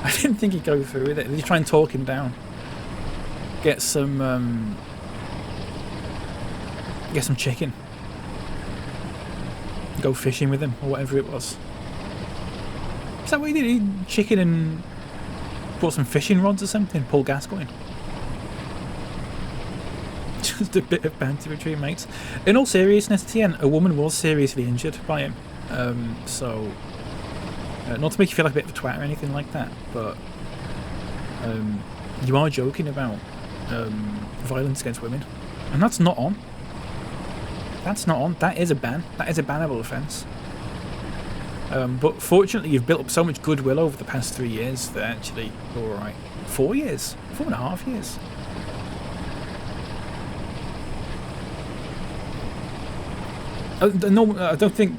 I didn't think he'd go through with it. Did you try and talk him down? Get some chicken. Go fishing with him, or whatever it was. Is that what he did? He chicken and bought some fishing rods or something? Paul Gascoigne. Just a bit of banter between mates. In all seriousness, TN, a woman was seriously injured by him. So, not to make you feel like a bit of a twat or anything like that, but you are joking about violence against women, and that's not on. That's not on. That is a ban. That is a bannable offence. But fortunately, you've built up so much goodwill over the past 3 years that actually you're all right. 4 years, 4.5 years. No, I don't think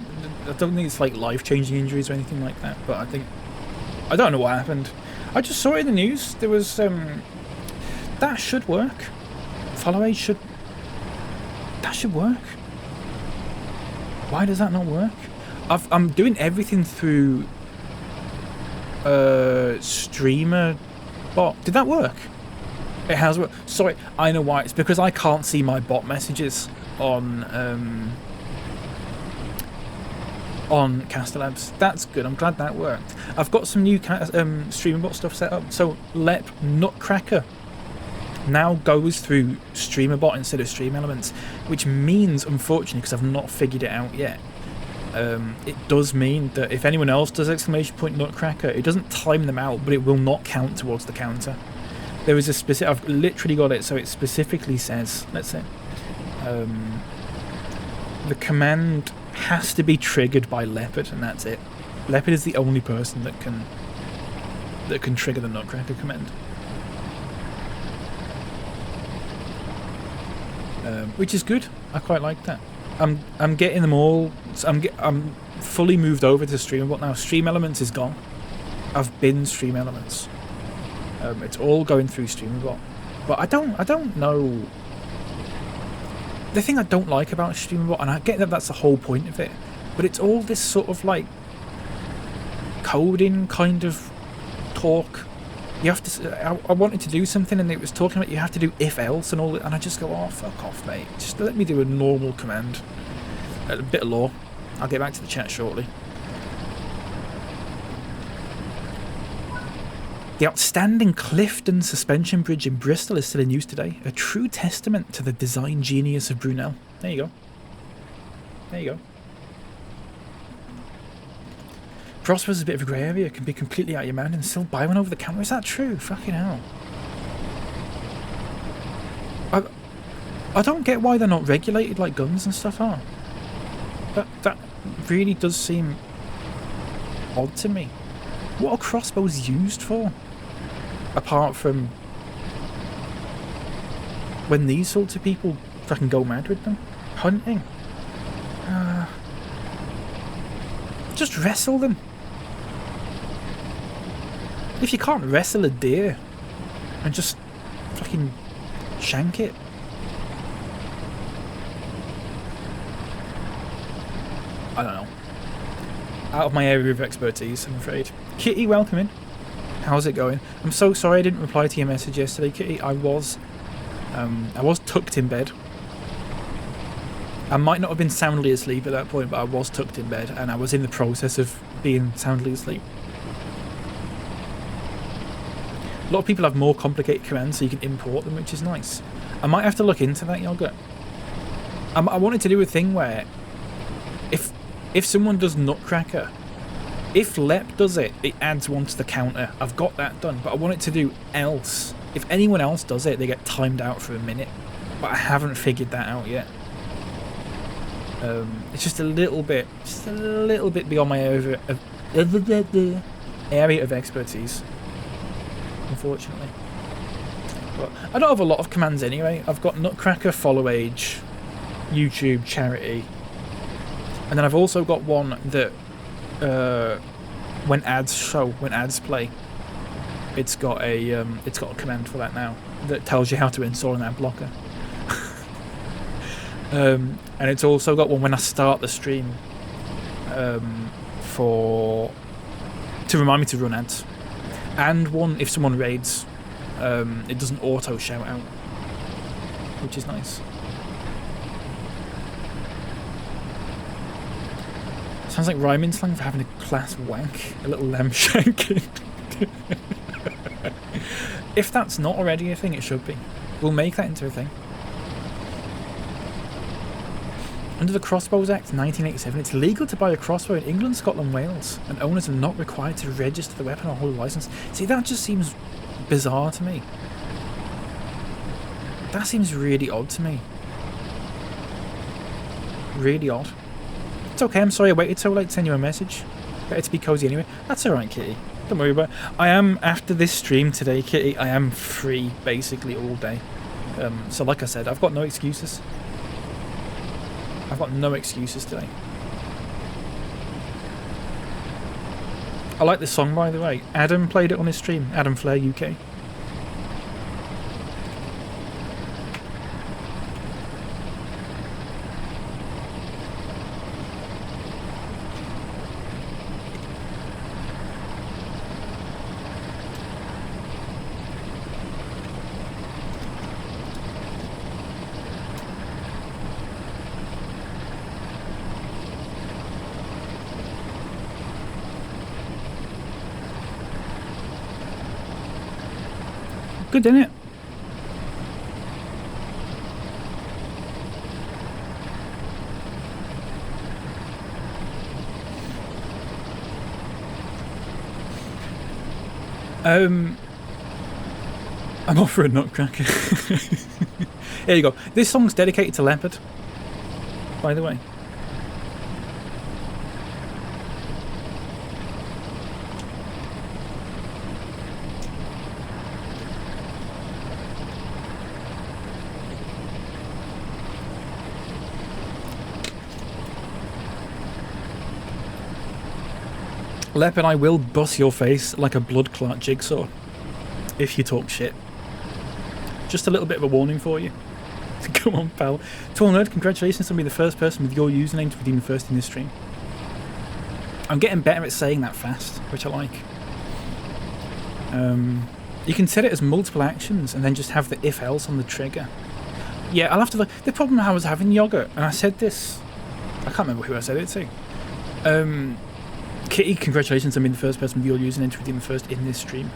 it's like life-changing injuries or anything like that. But I don't know what happened. I just saw it in the news. There was that should work. Follow age should. That should work. Why does that not work? I'm doing everything through streamer bot. Did that work? It has worked. Sorry, I know why. It's because I can't see my bot messages on Castelabs. That's good. I'm glad that worked. I've got some new streamer bot stuff set up. So Lep Nutcracker now goes through streamer bot instead of stream elements, which means, unfortunately, because I've not figured it out yet, it does mean that if anyone else does !Nutcracker, it doesn't time them out, but it will not count towards the counter. There is a specific. I've literally got it, so it specifically says, let's say, the command has to be triggered by Leopard, and that's it. Leopard is the only person that can trigger the Nutcracker command. Which is good. I quite like that. I'm getting them all. I'm fully moved over to StreamerBot now. Stream Elements is gone. I've been Stream Elements. It's all going through StreamerBot. But I don't know. The thing I don't like about StreamerBot, and I get that that's the whole point of it, but it's all this sort of like coding kind of talk. You have to. I wanted to do something, and it was talking about you have to do if else and all that, and I just go, oh fuck off, mate. Just let me do a normal command. A bit of lore. I'll get back to the chat shortly. The outstanding Clifton suspension bridge in Bristol is still in use today. A true testament to the design genius of Brunel. There you go. There you go. Prosper's a bit of a grey area. Can be completely out of your mind and still buy one over the counter. Is that true? Fucking hell. I don't get why they're not regulated like guns and stuff are. That really does seem odd to me. What are crossbows used for? Apart from when these sorts of people fucking go mad with them. Hunting. Just wrestle them. If you can't wrestle a deer, and just fucking shank it. I don't know. Out of my area of expertise, I'm afraid. Kitty, welcome in. How's it going? I'm so sorry I didn't reply to your message yesterday, Kitty. I was tucked in bed. I might not have been soundly asleep at that point, but I was tucked in bed, and I was in the process of being soundly asleep. A lot of people have more complicated commands so you can import them, which is nice. I might have to look into that, Yogurt. I wanted to do a thing where if someone does Nutcracker, if Lep does it, it adds one to the counter. I've got that done, but I want it to do else. If anyone else does it, they get timed out for a minute. But I haven't figured that out yet. It's just a little bit beyond my area of expertise, unfortunately. But I don't have a lot of commands anyway. I've got Nutcracker, Follow Age, YouTube, Charity, and then I've also got one that when ads play, it's got a command for that now that tells you how to install an ad blocker. And it's also got one when I start the stream to remind me to run ads, and one if someone raids, it doesn't auto shout out, which is nice. Sounds like rhyming slang for having a class wank, a little lamb shanking. If that's not already a thing, it should be. We'll make that into a thing. Under the Crossbows Act 1987, it's legal to buy a crossbow in England, Scotland, Wales, and owners are not required to register the weapon or hold a license. See, that just seems bizarre to me. That seems really odd to me. Really odd. It's okay, I'm sorry I waited so late to send you a message. Better to be cozy anyway. That's alright, Kitty. Don't worry about it. I am, after this stream today, Kitty, I am free basically all day. So like I said, I've got no excuses. I've got no excuses today. I like this song, by the way. Adam played it on his stream. Adam Flair UK. Good, isn't it? I'm off for a Nutcracker. Here you go. This song's dedicated to Leopard, by the way. Lep and I will bust your face like a blood clot jigsaw if you talk shit. Just a little bit of a warning for you. Come on, pal. Tall Nerd, congratulations on being the first person with your username to redeem the first in this stream. I'm getting better at saying that fast, which I like. You can set it as multiple actions and then just have the if-else on the trigger. Yeah, I'll have to look. The problem I was having, Yogurt, and I said this, I can't remember who I said it to. Kitty, congratulations on being the first person with your username to redeem the first in this stream.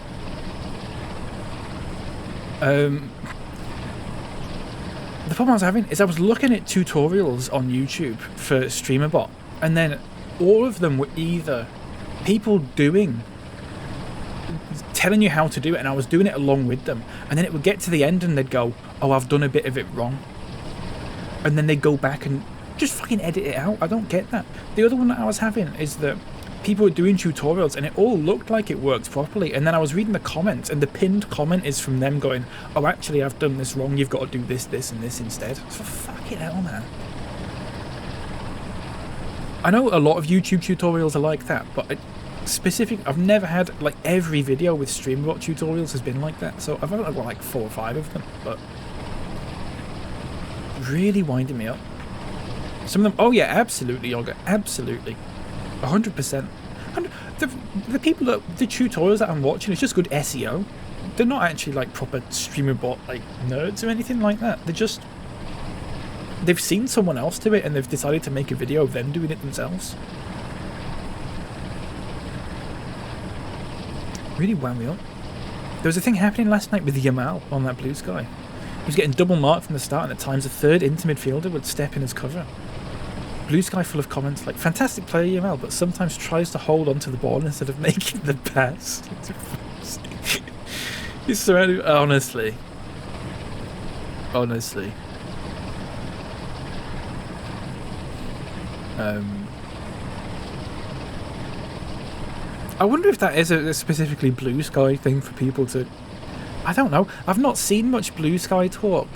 The problem I was having is I was looking at tutorials on YouTube for StreamerBot, and then all of them were either people telling you how to do it, and I was doing it along with them, and then it would get to the end and they'd go, oh, I've done a bit of it wrong. and then they go back and just fucking edit it out. I don't get that. The other one that I was having is that people were doing tutorials and it all looked like it worked properly, and then I was reading the comments and the pinned comment is from them going, oh actually I've done this wrong, you've got to do this, this and this instead. So fucking hell, man. I know a lot of YouTube tutorials are like that, but I've never had, like, every video with StreamBot tutorials has been like that, so I've only got like 4 or 5 of them, but really winding me up. Some of them, oh yeah, absolutely, Yoga, absolutely, 100%. The people that, the tutorials that I'm watching, it's just good SEO. They're not actually like proper StreamBot like nerds or anything like that. They've seen someone else do it and they've decided to make a video of them doing it themselves. Really wound me up. There was a thing happening last night with Yamal on that blue sky. He was getting double marked from the start, and at times a third into midfielder would step in as cover. Blue sky full of comments like, fantastic player Yamal, but sometimes tries to hold onto the ball instead of making the pass. He's surrounded, honestly. I wonder if that is a specifically blue sky thing for people to... I don't know. I've not seen much blue sky talk,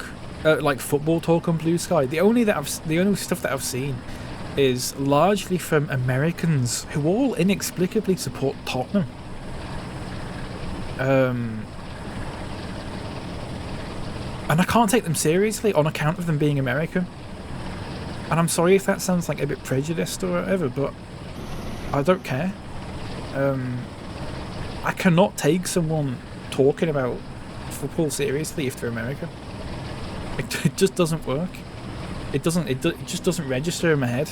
like football talk on blue sky. The only stuff that I've seen is largely from Americans who all inexplicably support Tottenham. And I can't take them seriously on account of them being American. And I'm sorry if that sounds like a bit prejudiced or whatever, but I don't care. I cannot take someone talking about football seriously if they're American. It just doesn't work. It just doesn't register in my head.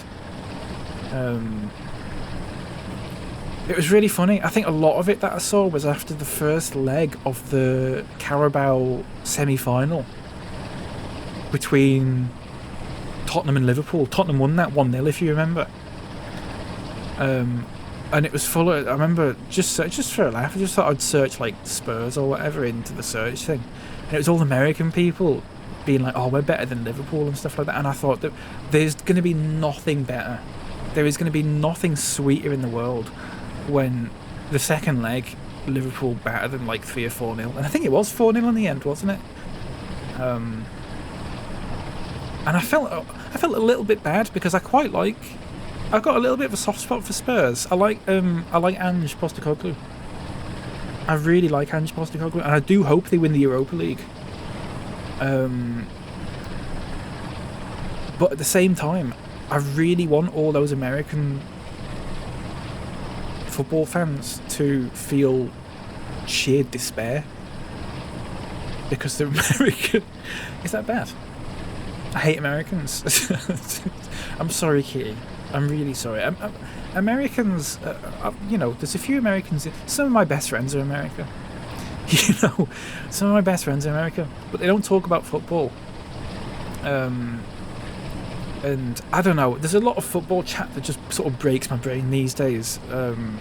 It was really funny. I think a lot of it that I saw was after the first leg of the Carabao semi-final between Tottenham and Liverpool. Tottenham won that 1-0, if you remember. And it was full of, I remember, just for a laugh, I just thought I'd search like Spurs or whatever into the search thing, and it was all American people being like, oh, we're better than Liverpool and stuff like that. And I thought that there's going to be nothing better, there is going to be nothing sweeter in the world when the second leg Liverpool battered them like 3 or 4-0, and I think it was 4-0 in the end, wasn't it? And I felt a little bit bad because I've got a little bit of a soft spot for Spurs. I like Ange Postecoglou. I really like Ange Postecoglou, and I do hope they win the Europa League. But at the same time, I really want all those American football fans to feel sheer despair because they're American. Is that bad? I hate Americans. I'm sorry, Kitty. I'm really sorry. Americans, you know, there's a few Americans. Some of my best friends are American. You know, some of my best friends are American, but they don't talk about football. And I don't know. There's a lot of football chat that just sort of breaks my brain these days. And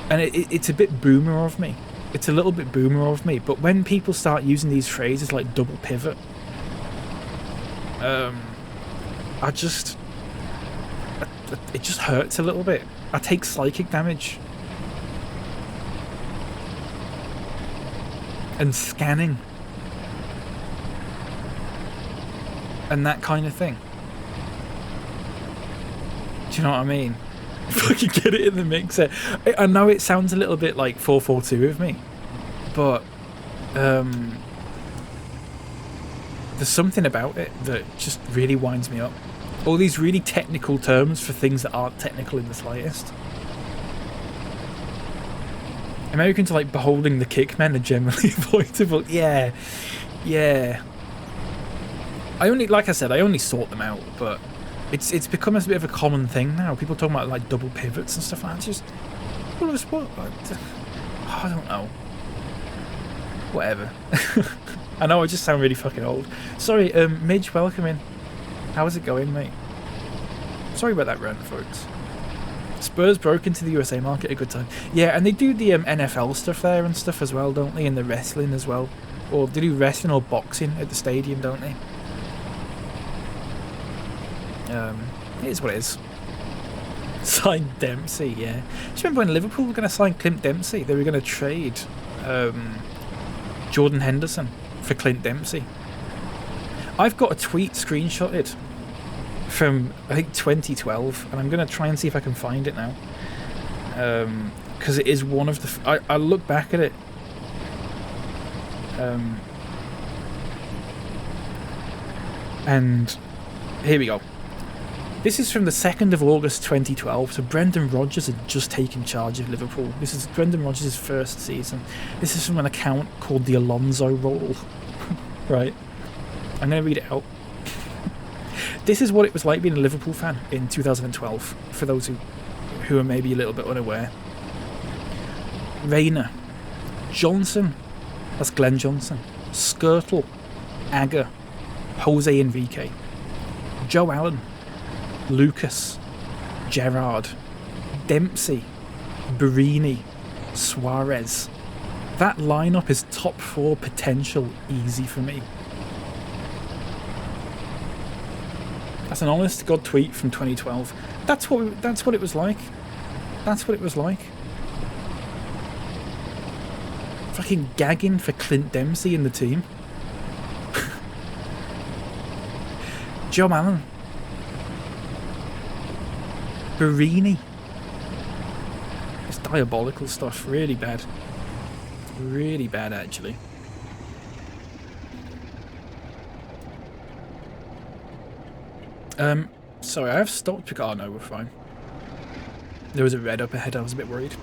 it's a bit boomer of me. It's a little bit boomer of me. But when people start using these phrases like double pivot, it just hurts a little bit. I take psychic damage. And scanning. And that kind of thing. Do you know what I mean? If I can get it in the mixer. I know it sounds a little bit like 442 of me, but there's something about it that just really winds me up. All these really technical terms for things that aren't technical in the slightest. Americans are like beholding the kickmen are generally avoidable. Yeah. Like I said, I only sort them out, but it's become a bit of a common thing now. People talking about like double pivots and stuff like that. I don't know. Whatever. I know I just sound really fucking old. Sorry, Midge, welcome in. How's it going, mate? Sorry about that rant, folks. Spurs broke into the USA market at a good time. Yeah, and they do the NFL stuff there and stuff as well, don't they? And the wrestling as well. Or they do wrestling or boxing at the stadium, don't they? It is what it is. Sign Dempsey, yeah. Do you remember when Liverpool were going to sign Clint Dempsey? They were going to trade Jordan Henderson for Clint Dempsey. I've got a tweet screenshotted from, I think, 2012, and I'm going to try and see if I can find it now. Because it is one of the... I look back at it. And here we go. This is from the 2nd of August 2012, so Brendan Rodgers had just taken charge of Liverpool. This is Brendan Rodgers' first season. This is from an account called the Alonso Roll. Right. I'm going to read it out. This is what it was like being a Liverpool fan in 2012, for those who are maybe a little bit unaware. Rayner, Johnson, that's Glenn Johnson, Skirtle, Agger, Jose Enrique, Joe Allen, Lucas, Gerrard, Dempsey, Barini, Suarez. That lineup is top 4 potential easy for me. That's an honest to God tweet from 2012. That's what it was like. That's what it was like. Fucking gagging for Clint Dempsey in the team. Joe Allen. Barini. It's diabolical stuff. Really bad. Really bad, actually. Sorry, I have stopped because... Oh, no, we're fine. There was a red up ahead. I was a bit worried.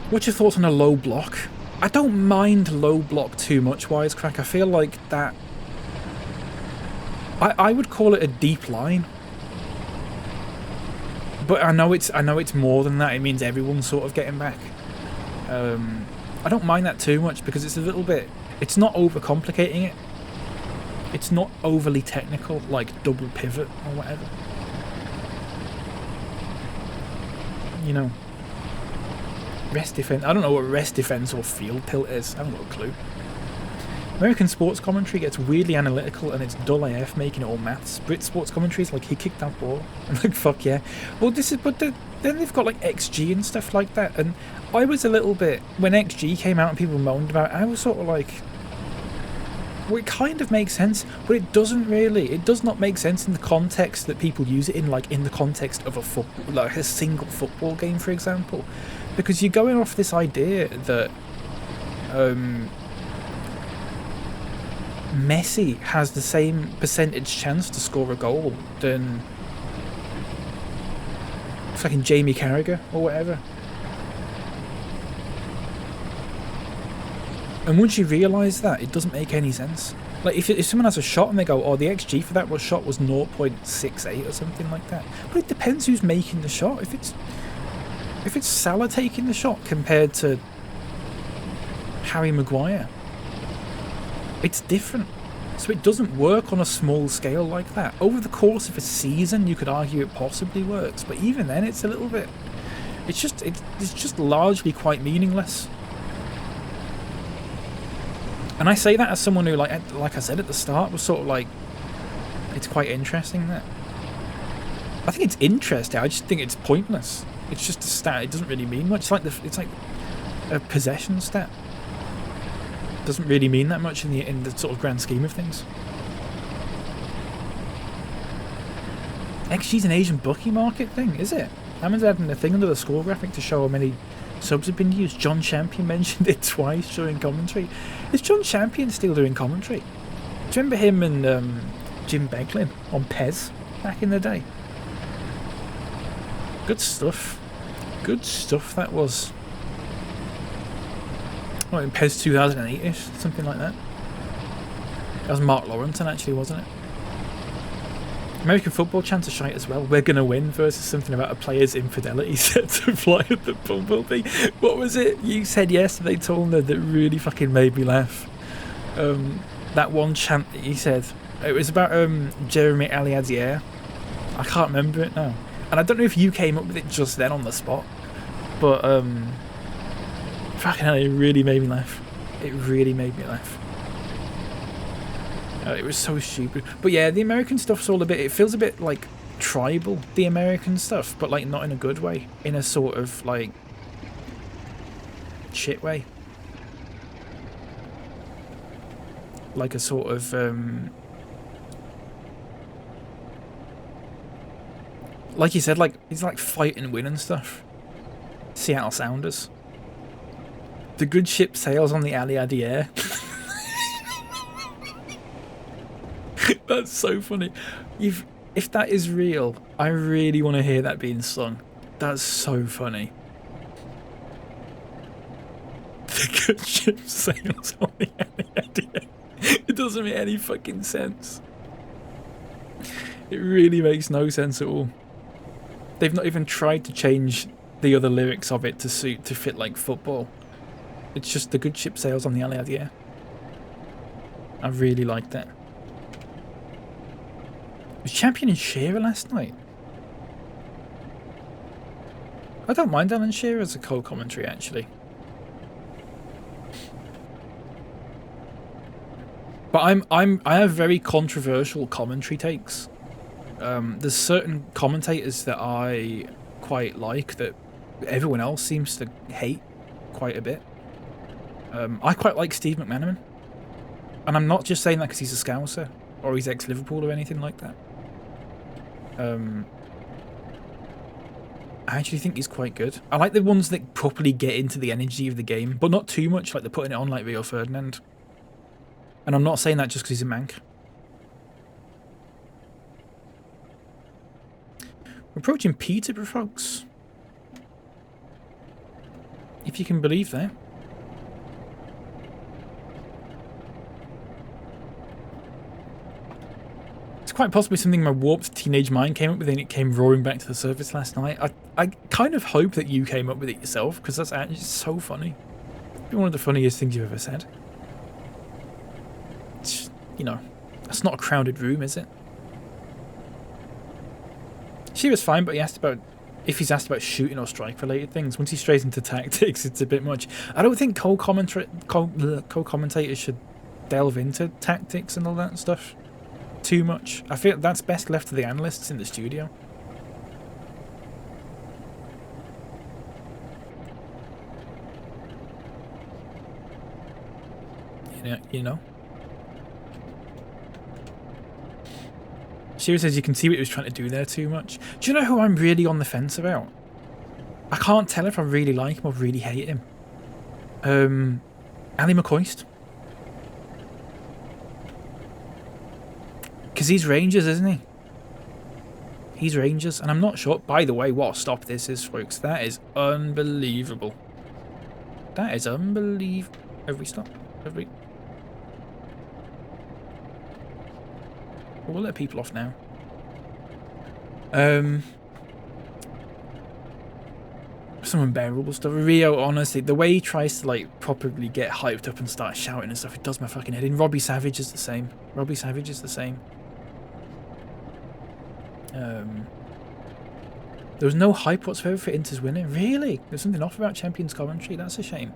What's your thoughts on a low block? I don't mind low block too much, Wisecrack. I feel like that... I would call it a deep line. But I know it's more than that. It means everyone's sort of getting back. I don't mind that too much because it's a little bit... It's not overcomplicating it. It's not overly technical, like double pivot or whatever. You know. Rest defense. I don't know what rest defense or field tilt is. I haven't got a clue. American sports commentary gets weirdly analytical and it's dull AF, making it all maths. Brit sports commentary is like, he kicked that ball. I'm like, fuck yeah. Well, this is, but then they've got like XG and stuff like that. And I was a little bit, when XG came out and people moaned about it, I was sort of like, well, it kind of makes sense, but it doesn't really. It does not make sense in the context that people use it in, like in the context of a football, like a single football game, for example. Because you're going off this idea that Messi has the same percentage chance to score a goal than fucking Jamie Carragher or whatever. And once you realise that, it doesn't make any sense. Like, if someone has a shot and they go, oh, the XG for that shot was 0.68 or something like that. But it depends who's making the shot. If it's Salah taking the shot compared to Harry Maguire, it's different. So it doesn't work on a small scale like that. Over the course of a season, you could argue it possibly works. But even then, it's a little bit... It's just largely quite meaningless. And I say that as someone who, like I said at the start, was sort of like, it's quite interesting that. I think it's interesting. I just think it's pointless. It's just a stat. It doesn't really mean much. It's like a possession stat. It doesn't really mean that much in the sort of grand scheme of things. XG's an Asian bookie market thing, is it? Hammond's adding a thing under the score graphic to show how many subs have been used. John Champion mentioned it twice during commentary. Is John Champion still doing commentary? Do you remember him and Jim Beglin on Pez back in the day? Good stuff. Good stuff that was. Oh, in Pez 2008-ish, something like that. That was Mark Lawrenson actually, wasn't it? American football chants are shite as well. We're gonna win versus something about a player's infidelity set to fly at the bumblebee. What was it you said yesterday, Tolna, that really fucking made me laugh? That one chant that you said. It was about Jeremy Aliadier. I can't remember it now. And I don't know if you came up with it just then on the spot. But fucking hell, it really made me laugh. It really made me laugh. It was so stupid. But yeah, the American stuff's all a bit... It feels a bit, like, tribal, the American stuff. But, like, not in a good way. In a sort of, like... shit way. Like a sort of, like you said, like, it's like fight and win and stuff. Seattle Sounders. The good ship sails on the Alliadier. That's so funny. If that is real, I really want to hear that being sung. That's so funny. The good ship sails on the Alliadier. It doesn't make any fucking sense. It really makes no sense at all. They've not even tried to change the other lyrics of it to fit like football. It's just the good ship sails on the Alliadier. I really liked that. Was Champion and Shearer last night? I don't mind Alan Shearer as a co-commentary actually. But I have very controversial commentary takes. There's certain commentators that I quite like that everyone else seems to hate quite a bit. I quite like Steve McManaman. And I'm not just saying that because he's a Scouser or he's ex-Liverpool or anything like that. I actually think he's quite good. I like the ones that properly get into the energy of the game, but not too much, like they're putting it on like Rio Ferdinand. And I'm not saying that just because he's a mank. We're approaching Peterborough, folks. If you can believe that. It's quite possibly something my warped teenage mind came up with and it came roaring back to the surface last night. I kind of hope that you came up with it yourself because that's actually so funny. It's one of the funniest things you've ever said. You know, that's not a crowded room, is it? She was fine, but if he's asked about shooting or strike-related things, once he strays into tactics, it's a bit much. I don't think co-commentators should delve into tactics and all that stuff too much. I feel that's best left to the analysts in the studio. You know. Shearer says you can see what he was trying to do there too much. Do you know who I'm really on the fence about? I can't tell if I really like him or really hate him. Ali McCoist. Because he's Rangers, isn't he? He's Rangers. And I'm not sure. By the way, what a stop this is, folks. That is unbelievable. That is unbelievable. Every stop. Every... We'll let people off now. Some unbearable stuff. Rio, honestly, the way he tries to like properly get hyped up and start shouting and stuff, it does my fucking head in. Robbie Savage is the same. Robbie Savage is the same. There was no hype whatsoever for Inter's winning. Really? There's something off about Champions commentary. That's a shame.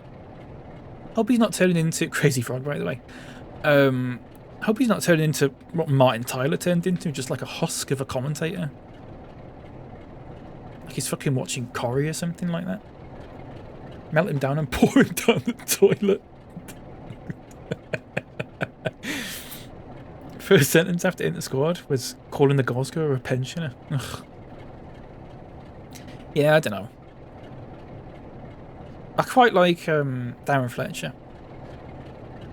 Hope he's not turning into Crazy Frog, by the way. Hope he's not turning into what Martin Tyler turned into, just like a husk of a commentator. Like he's fucking watching Corrie or something like that. Melt him down and pour him down the toilet. First sentence after Inter scored was calling the goal scorer a pensioner. Ugh. Yeah, I don't know. I quite like Darren Fletcher,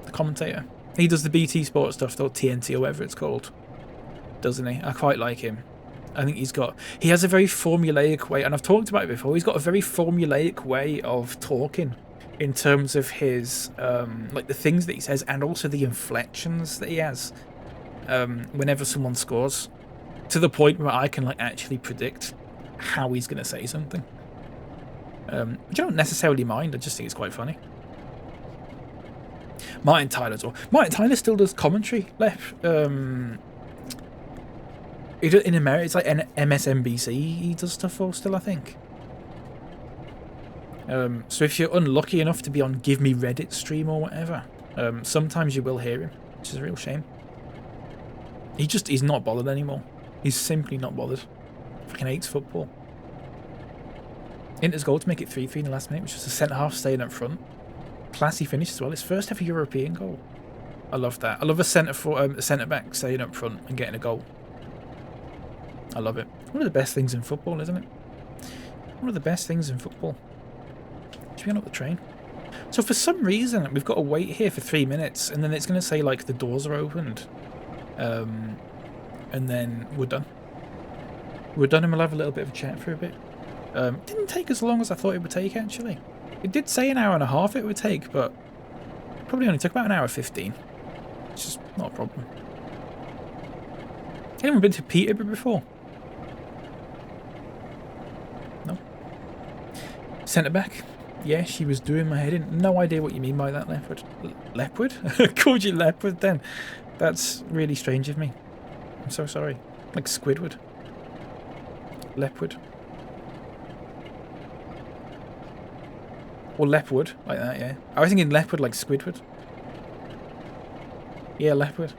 the commentator. He does the BT Sport stuff, or TNT or whatever it's called, doesn't he? I quite like him. I think he has a very formulaic way, and I've talked about it before, he's got a very formulaic way of talking in terms of his, like the things that he says and also the inflections that he has whenever someone scores, to the point where I can like actually predict how he's going to say something. Which I don't necessarily mind, I just think it's quite funny. Martin Tyler as well. Martin Tyler still does commentary left. In America, it's like MSNBC he does stuff for still, I think. So if you're unlucky enough to be on Give Me Reddit stream or whatever, sometimes you will hear him, which is a real shame. He's not bothered anymore. He's simply not bothered. Fucking hates football. Inter's goal to make it 3-3 in the last minute, which was a centre-half staying up front. Classy finish as well. His first ever European goal. I love that. I love a centre-back staying up front and getting a goal. I love it. One of the best things in football, isn't it? One of the best things in football. Should we get up the train? So for some reason, we've got to wait here for 3 minutes, and then it's going to say, like, the doors are opened. And then we're done. We're done, and we'll have a little bit of a chat for a bit. It didn't take as long as I thought it would take, actually. It did say an hour and a half it would take, but it probably only took about an hour 15. It's just not a problem. Anyone been to Peterborough before? No. Centre back. Yeah, she was doing my head in. No idea what you mean by that, Leopard. Leopard? Called you Leopard then. That's really strange of me. I'm so sorry. Like Squidward. Leopard. Or Leopard, like that, yeah. I was thinking leopard like Squidward. Yeah, leopard.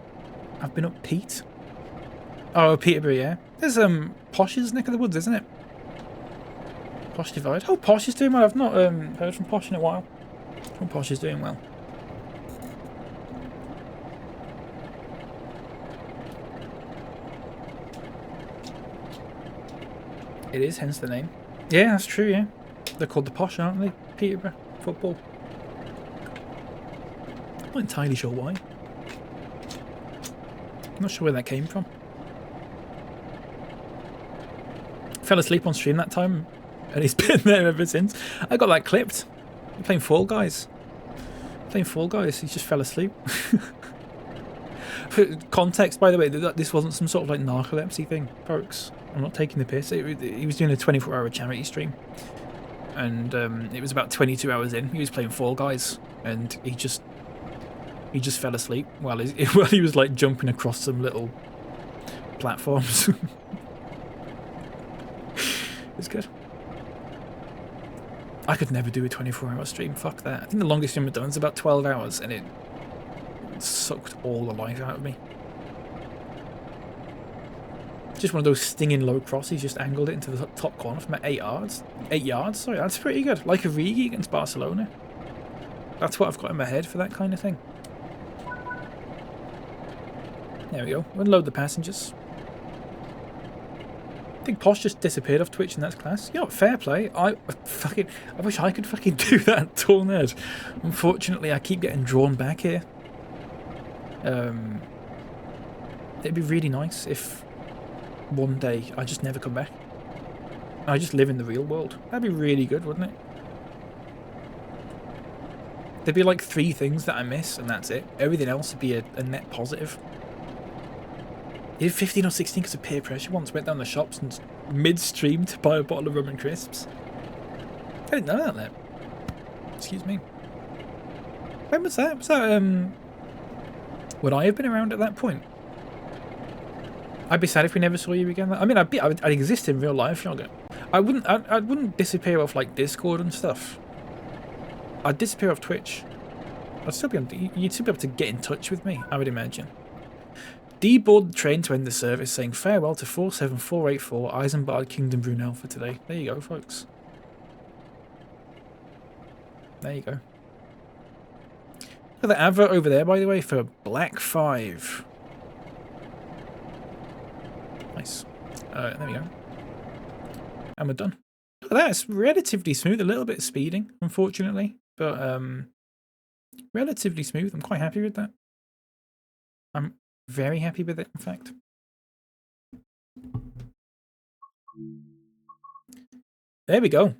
I've been up Pete. Oh, Peterborough, yeah. There's Posh's neck of the woods, isn't it? Posh Divide. Oh, Posh is doing well. I've not heard from Posh in a while. Oh, Posh is doing well. It is, hence the name. Yeah, that's true, yeah. They're called the Posh, aren't they? Peterborough football. I'm not entirely sure why. I'm not sure where that came from. Fell asleep on stream that time, and he's been there ever since. I got that clipped. I'm playing Fall Guys. Playing Fall Guys, he just fell asleep. For context, by the way, this wasn't some sort of like narcolepsy thing, folks. I'm not taking the piss. He was doing a 24-hour charity stream. And it was about 22 hours in. He was playing Fall Guys, and he just fell asleep while he was like jumping across some little platforms. It's good. I could never do a 24-hour stream. Fuck that. I think the longest stream I've done is about 12 hours, and it sucked all the life out of me. Just one of those stinging low crosses, just angled it into the top corner from 8 yards. 8 yards? Sorry, that's pretty good. Like Origi against Barcelona. That's what I've got in my head for that kind of thing. There we go. Unload the passengers. I think Posh just disappeared off Twitch, and that's class. You know what? Fair play. I wish I could fucking do that, Tall Nerd. Unfortunately, I keep getting drawn back here. It'd be really nice if one day I just never come back. I just live in the real world. That'd be really good, wouldn't it? There'd be like 3 things that I miss, and that's it. Everything else would be a net positive. He did 15 or 16 because of peer pressure once. Went down the shops and mid-stream to buy a bottle of rum and crisps. I didn't know that. Excuse me. When was that? Was that would I have been around at that point? I'd be sad if we never saw you again. I mean, I'd exist in real life, Yogurt. I wouldn't disappear off like Discord and stuff. I'd disappear off Twitch. I'd still be you'd still be able to get in touch with me, I would imagine. Deboard the train to end the service, saying farewell to 47484 Eisenbahn Kingdom Brunel for today. There you go, folks. There you go. Look at the advert over there, by the way, for Black 5. Nice. There we go. And we're done. Look at that, it's relatively smooth, a little bit speeding, unfortunately. But relatively smooth. I'm quite happy with that. I'm very happy with it, in fact. There we go.